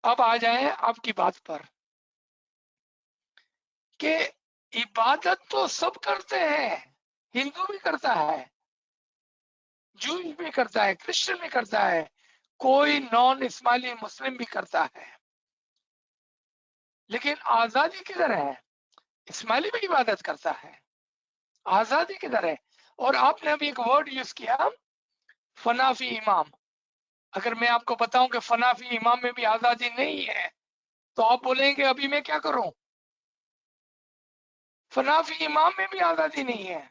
अब आ जाए आपकी बात पर कि इबादत तो सब करते हैं, हिंदू भी करता है, जूस भी करता है, क्रिश्चियन भी करता है, कोई नॉन इस्माइली मुस्लिम भी करता है, लेकिन आजादी किधर है? इस्माइली भी इबादत करता है, आजादी किधर है? और आपने अभी एक वर्ड यूज किया, फनाफी इमाम। अगर मैं आपको बताऊं कि फनाफी इमाम में भी आजादी नहीं है, तो आप बोलेंगे अभी मैं क्या करूं? फनाफी इमाम में भी आजादी नहीं है।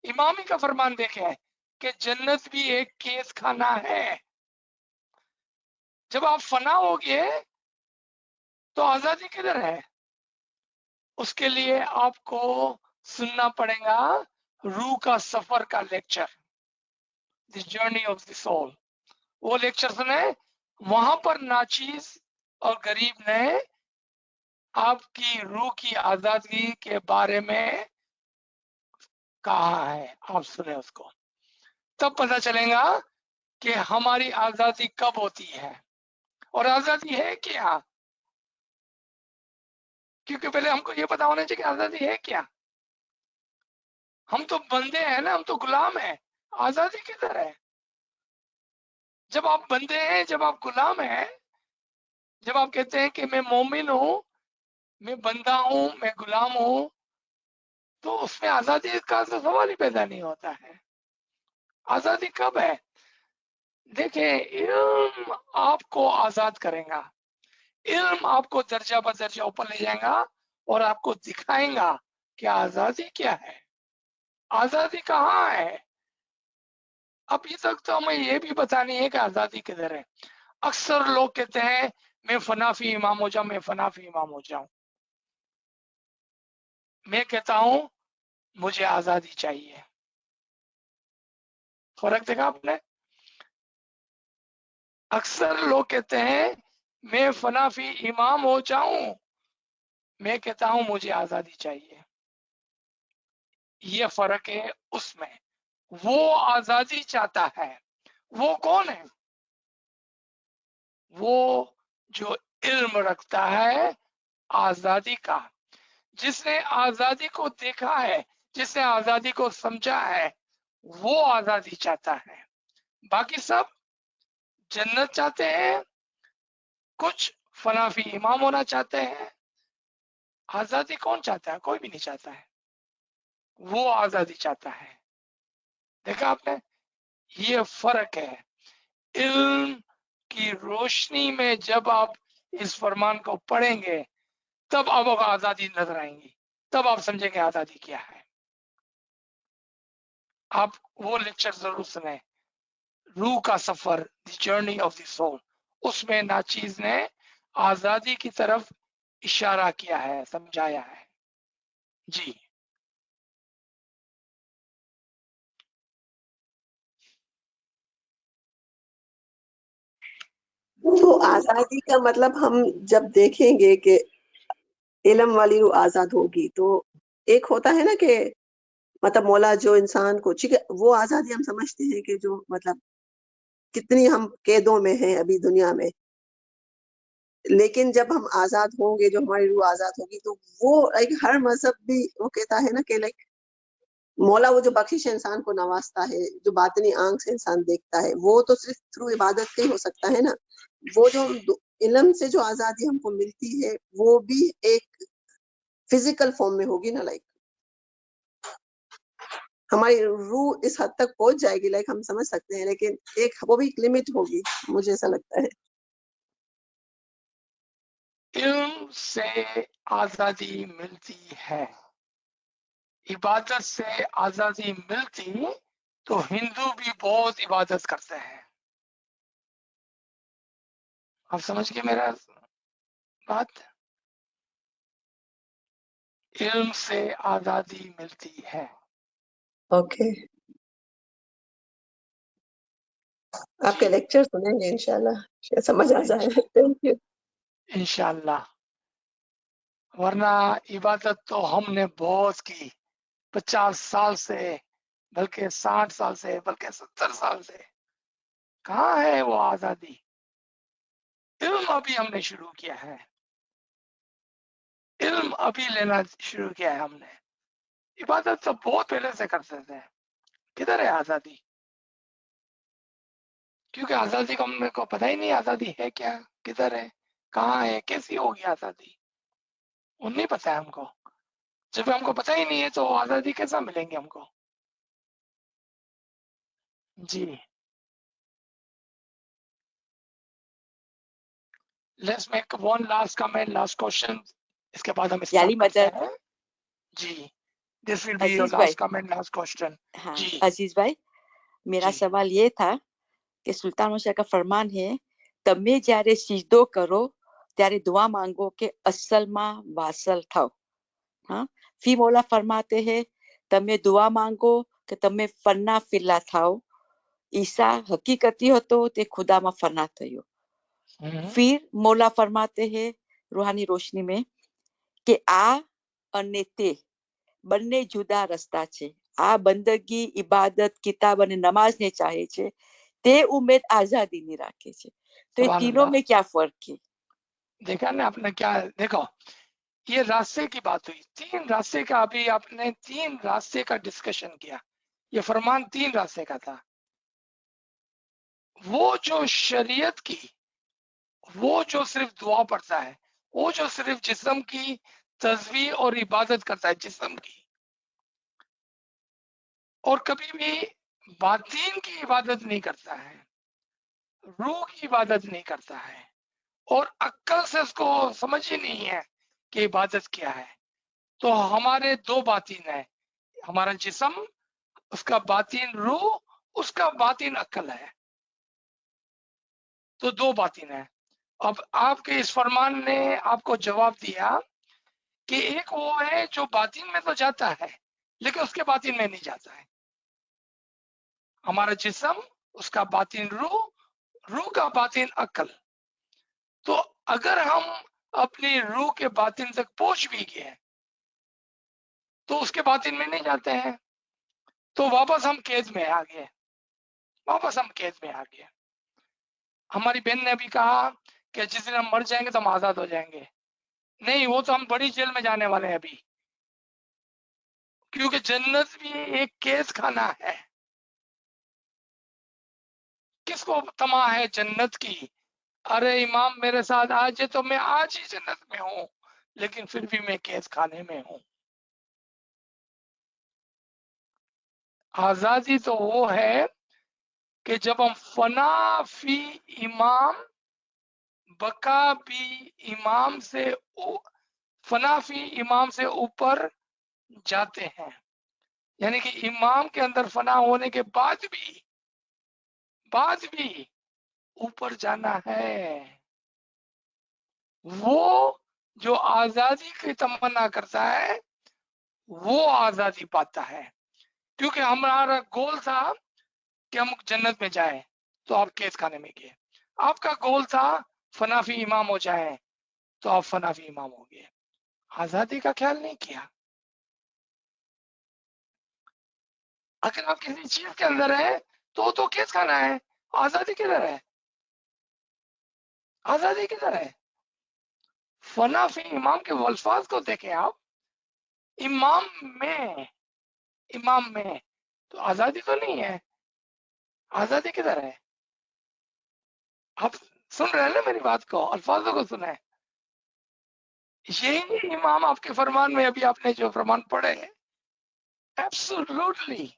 इमामी का फरमान देखें कि जन्नत भी एक केस खाना है। जब आप फना हो गए तो आजादी किधर है? उसके लिए आपको सुनना पड़ेगा रूह का सफर का lecture. The journey of the soul, वो लेक्चर सुने, वहां पर नाचीज और गरीब ने आपकी रूह की आजादी के बारे में कहा है, आप सुने उसको, तब पता चलेगा कि हमारी आजादी कब होती है और आजादी है क्या। क्योंकि पहले हमको ये पता होना चाहिए कि आजादी है क्या। हम तो बंदे हैं ना, हम तो गुलाम हैं, आजादी किधर है। जब आप बंदे हैं, जब आप गुलाम हैं, जब आप कहते हैं कि मैं मोमिन हूं, मैं बंदा हूं, मैं गुलाम हूं, तो उसमें आजादी का तो सवाल ही पैदा नहीं होता है। आजादी कब है? देखिए, इल्म आपको आजाद करेगा, इल्म आपको दर्जा ब दर्जा ऊपर ले जाएगा और आपको दिखाएगा कि आजादी क्या है, आजादी कहाँ है। अभी तक तो हमें ये भी पता नहीं है कि आजादी किधर है। अक्सर लोग कहते हैं मैं फनाफी इमाम हो जाऊं, मैं फनाफी इमाम हो जाऊं। मैं कहता हूं मुझे आजादी चाहिए। फर्क देखा आपने? अक्सर लोग कहते हैं मैं फनाफी इमाम हो जाऊं, मैं कहता हूं मुझे आजादी चाहिए। ये फर्क है उसमें। वो आजादी चाहता है, वो कौन है? वो जो इल्म रखता है आजादी का, जिसने आजादी को देखा है, जिसने आजादी को समझा है, वो आजादी चाहता है। बाकी सब जन्नत चाहते हैं, कुछ फनाफी इमाम होना चाहते हैं। आजादी कौन चाहता है? कोई भी नहीं चाहता है। वो आजादी चाहता है। देखा आपने, ये फर्क है। इल्म की रोशनी में जब आप इस फरमान को पढ़ेंगे, तब आपको आजादी नजर आएंगी, तब आप समझेंगे आजादी क्या है। आप वो लेक्चर जरूर सुने, रूह का सफर, the journey of the soul. उसमें नाचीज ने आजादी की तरफ इशारा किया है, समझाया है। जी तो आजादी का मतलब हम जब देखेंगे कि इल्म वाली रूह आजाद होगी, तो एक होता है ना कि मतलब मौला जो इंसान को, ठीक है, वो आजादी हम समझते हैं कि जो मतलब कितनी हम कैदों में हैं अभी दुनिया में, लेकिन जब हम आजाद होंगे, जो हमारी रूह आजाद होगी, तो वो लाइक हर मजहब भी वो कहता है ना कि लाइक मौला वो जो बख्शिश इंसान को नवाजता है, जो बातनी आंख से इंसान देखता है, वो तो सिर्फ थ्रू इबादत के ही हो सकता है ना। वो जो इल्म से जो आजादी हमको मिलती है, वो भी एक फिजिकल फॉर्म में होगी ना, लाइक हमारी रूह इस हद तक पहुंच जाएगी, लाइक हम समझ सकते हैं, लेकिन एक वो भी एक लिमिट होगी, मुझे ऐसा लगता है। इल्म से आजादी मिलती है, इबादत से आजादी मिलती तो हिंदू भी बहुत इबादत करते हैं। आप समझ गए मेरा बात? इल्म से आजादी मिलती है। ओके, आपके जी लेक्चर सुनेंगे इंशाल्लाह, शायद समझ आ जाए। Thank you. इंशाल्लाह। वरना इबादत तो हमने बहुत की, 50 साल से, बल्कि 60 साल से, बल्कि 70 साल से। कहाँ है वो आजादी? इल्म अभी हमने शुरू किया है, इल्म अभी लेना शुरू किया है हमने। इबादत तो बहुत पहले से करते थे। किधर है आजादी? क्योंकि आजादी का हमने को पता ही नहीं, आजादी है क्या, किधर है, कहाँ है, कैसी होगी आजादी, वो नहीं पता है हमको। जब हमको पता ही नहीं है तो आजादी कैसा मिलेंगे हमको? जी let's make one last comment, last question, इसके बाद हम याली स्टार्ट करते मदद। हैं। जी दिस विल बी योर अजीज भाई, लास्ट कमेंट, लास्ट क्वेश्चन। हाँ जी अजीज भाई, मेरा जी सवाल ये था कि सुल्तान मुशाह का फरमान है, તમે જ્યારે સિજદો કરો ત્યારે दुआ मांगो કે અસલમાં વાસલ થાઓ। हाँ, ફી मौला फरमाते हैं તમે दुआ मांगो कि તમે फन्ना फिल्ला थाओ। ईसा हकीकती હતો તે खुदाમાં फना થયો. फिर मौला फरमाते हैं रूहानी रोशनी में कि आ અને તે બંને જુદા રસ્તા છે. આ બંદગી ઇબાદત કિતાબ અને નમાઝને ચાહે છે, તે ઉમેદ આઝાદીની રાખે છે. તો ये तीनों में क्या फर्क है? देखा ना आपने क्या, देखो ये रास्ते की बात हुई, तीन रास्ते का अभी आपने तीन रास्ते का डिस्कशन किया. ये फरमान तीन रास्ते का था. वो जो शरीयत की, वो जो सिर्फ दुआ पढ़ता है, वो जो सिर्फ जिस्म की तस्वीर और इबादत करता है जिस्म की, और कभी भी बातीन की इबादत नहीं करता है, रूह की इबादत नहीं करता है, और अक्ल से उसको समझ ही नहीं है कि इबादत क्या है, तो हमारे दो बातीन है, हमारा जिस्म, उसका बातीन रूह, उसका बातीन अक्ल है. तो दो बातीन है. अब आपके इस फरमान ने आपको जवाब दिया कि एक वो है जो बातीन में तो जाता है लेकिन उसके बातीन में नहीं जाता है. हमारा जिस्म, उसका बातीन रूह, रूह का बातीन अक्ल. तो अगर हम अपनी रूह के बातीन तक पहुंच भी गए तो उसके बातीन में नहीं जाते हैं, तो वापस हम कैद में आ गए, वापस हम कैद में आ गए. हमारी बहन ने अभी कहा कि जिस दिन हम मर जाएंगे तो हम आजाद हो जाएंगे. नहीं, वो तो हम बड़ी जेल में जाने वाले हैं अभी, क्योंकि जन्नत भी एक कैद खाना है. किसको तमा है जन्नत की? अरे इमाम मेरे साथ आज है तो मैं आज ही जन्नत में हूं, लेकिन फिर भी मैं कैद खाने में हूं. आजादी तो वो है कि जब हम फना फी इमाम बका भी इमाम से फना फी इमाम से ऊपर जाते हैं, यानी कि इमाम के अंदर फना होने के बाद भी ऊपर जाना है. वो जो आजादी की तमन्ना करता है वो आजादी पाता है, क्योंकि हमारा गोल था कि हम जन्नत में जाए, तो आप कैद खाने में गए. आपका गोल था फनाफी इमाम हो जाए, तो आप फनाफी इमाम हो गए. आजादी का ख्याल नहीं किया. अगर आप किसी चीज के अंदर है तो कैद खाना है. आजादी किधर है? आजादी किधर है? फनाफी इमाम के अल्फाज को देखें आप, इमाम में तो आजादी तो नहीं है. आजादी किधर है? आप सुन रहे हैं ना मेरी बात को, अल्फाजों को सुना है. यही इमाम आपके फरमान में अभी आपने जो फरमान पढ़े, एब्सोल्युटली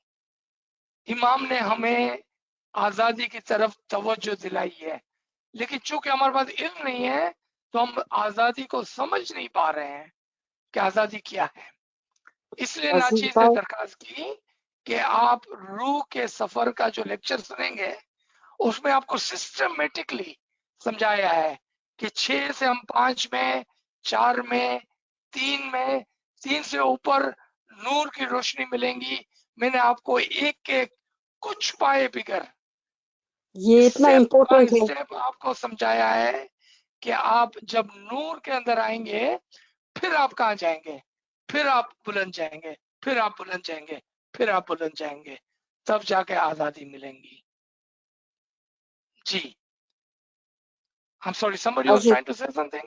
इमाम ने हमें आजादी की तरफ तवज्जो दिलाई है, लेकिन चूंकि हमारे पास इल्म नहीं है तो हम आजादी को समझ नहीं पा रहे हैं कि आजादी क्या है. इसलिए नाची से दरखास्त की कि आप रूह के सफर का जो लेक्चर सुनेंगे उसमें आपको सिस्टमेटिकली समझाया है कि 6 से हम 5 में, 4 में, 3 में, 3 से ऊपर नूर की रोशनी मिलेंगी. मैंने आपको एक के कुछ पाए बिगर ये इतना इम्पोर्टेंट है. स्टेप आपको समझाया है कि आप जब नूर के अंदर आएंगे फिर आप कहाँ जाएंगे, फिर आप बुलंद जाएंगे, फिर आप बुलंद जाएंगे, फिर आप बुलंद जाएंगे, तब जाके आजादी मिलेंगी. जी, I'm sorry, somebody was trying to say something.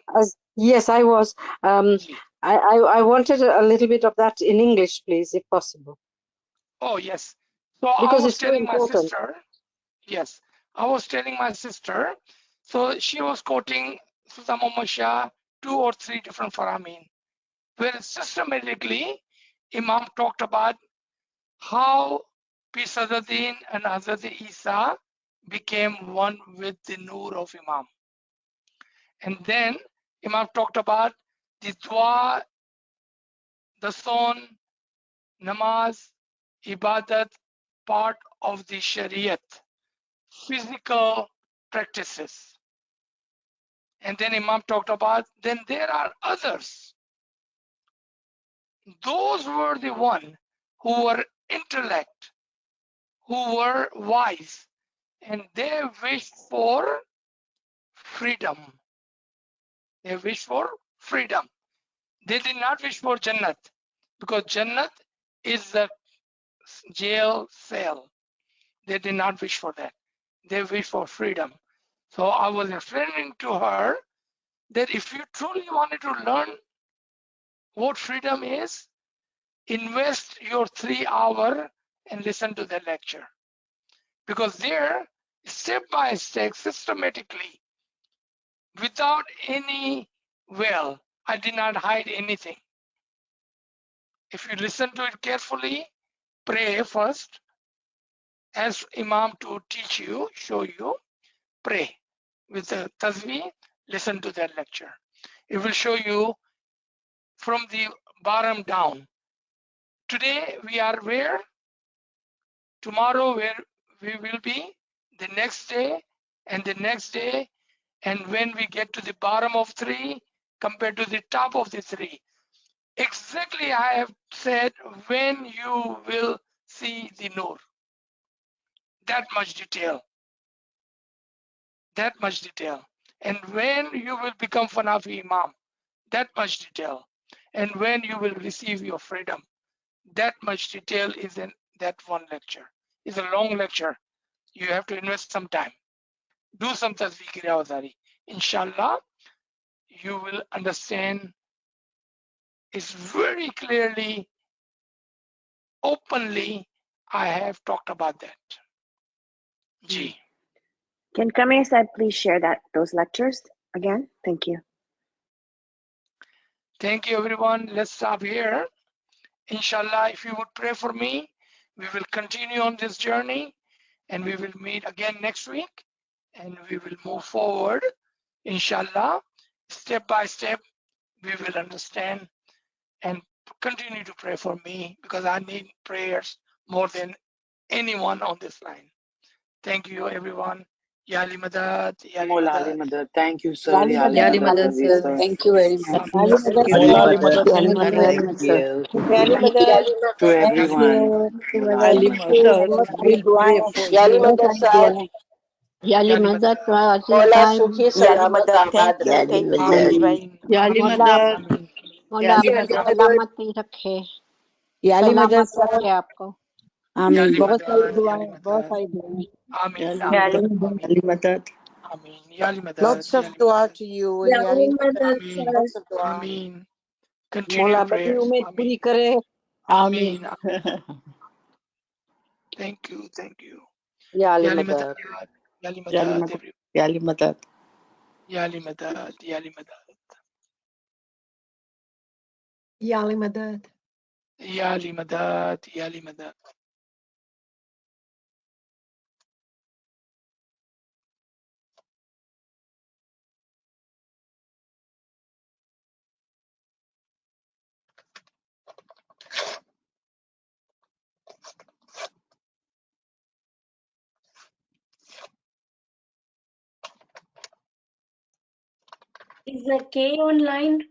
Yes, I was. Ji. I wanted a little bit of that in English, please, if possible. Oh yes. So Because I was it's so telling my important. sister. Yes, I was telling my sister. So she was quoting Sultan Muhammad Shah 2 or 3 different faramin, where systematically Imam talked about how Peace Sadruddin and Hazrat Isa became one with the Noor of Imam. And then Imam talked about the dua, the son, namaz, ibadat, part of the Shariat, physical practices. And then Imam talked about, then there are others. Those were the one who were intellect, who were wise, and they wished for freedom. They wished for freedom. They did not wish for Jannat, because Jannat is the jail cell. They did not wish for that. They wished for freedom. So I was explaining to her that if you truly wanted to learn what freedom is, invest your 3 hours and listen to the lecture. Because there, step by step, systematically, without any veil, I did not hide anything. If you listen to it carefully, pray first, ask Imam to teach you, show you, pray with the tasbih, listen to that lecture. It will show you from the bottom down. Today we are where? Tomorrow where we will be? The next day and the next day. And when we get to the bottom of 3 compared to the top of the 3. Exactly I have said when you will see the Nur. That much detail. That much detail. And when you will become Fanafi Imam. That much detail. And when you will receive your freedom. That much detail is in that one lecture. It's a long lecture. You have to invest some time. Do some tasbih Kriya Wazari. Inshallah, you will understand. It's very clearly, openly, I have talked about that. Ji. Can Kameh Sahib please share those lectures again? Thank you. Thank you, everyone. Let's stop here. Inshallah, if you would pray for me, we will continue on this journey and we will meet again next week and we will move forward. Inshallah, step by step, we will understand and continue to pray for me because I need prayers more than anyone on this line. Thank you, everyone. Yali Madad, Yali Mola Ali Madad. Madad. Thank you, sir. Yali Yali Madad, Madad, sir. Aziz, sir. Thank you very much. Thank you. Thank you very Ali much. Madad. Yali Madad. Thank you याली मदद to Yali everyone. मदद Mola Ali Yali Madad. Madad, बहुत सारी we'll pray दुआएं for Yali you. मदद साहब Yali Yali Madad. Madad. मौला सुखी सलामत आबाद रखे Ameen. Yali Ameen. Madad. Ameen. मौला Yali आपको Madad. सलामत ही रखे, Yali Madad, सलामत sir. रखे आपको। Amin. Yali बहुत सारी Madad. दुआएं, Yali बहुत Madad. सारी दुआएं. Ameen. Yali Ameen. Madad. Ameen. Yali Madad. Ameen. Yali Madad. Lots of Yali dua Madad. to you. Yali Yali मदद Madad. Ameen. Lots of dua. Ameen. Continue Mola badi prayers. umeed Ameen. puri करे. Ameen. Amin. Thank you. Thank you. Yali Yali Madad. Madad. Yali Yali Madad. Madad. Yali Madad. Yali Madad. Yali Madad. Yali Madad. Yali Madad. Yali Madad. Is the K online?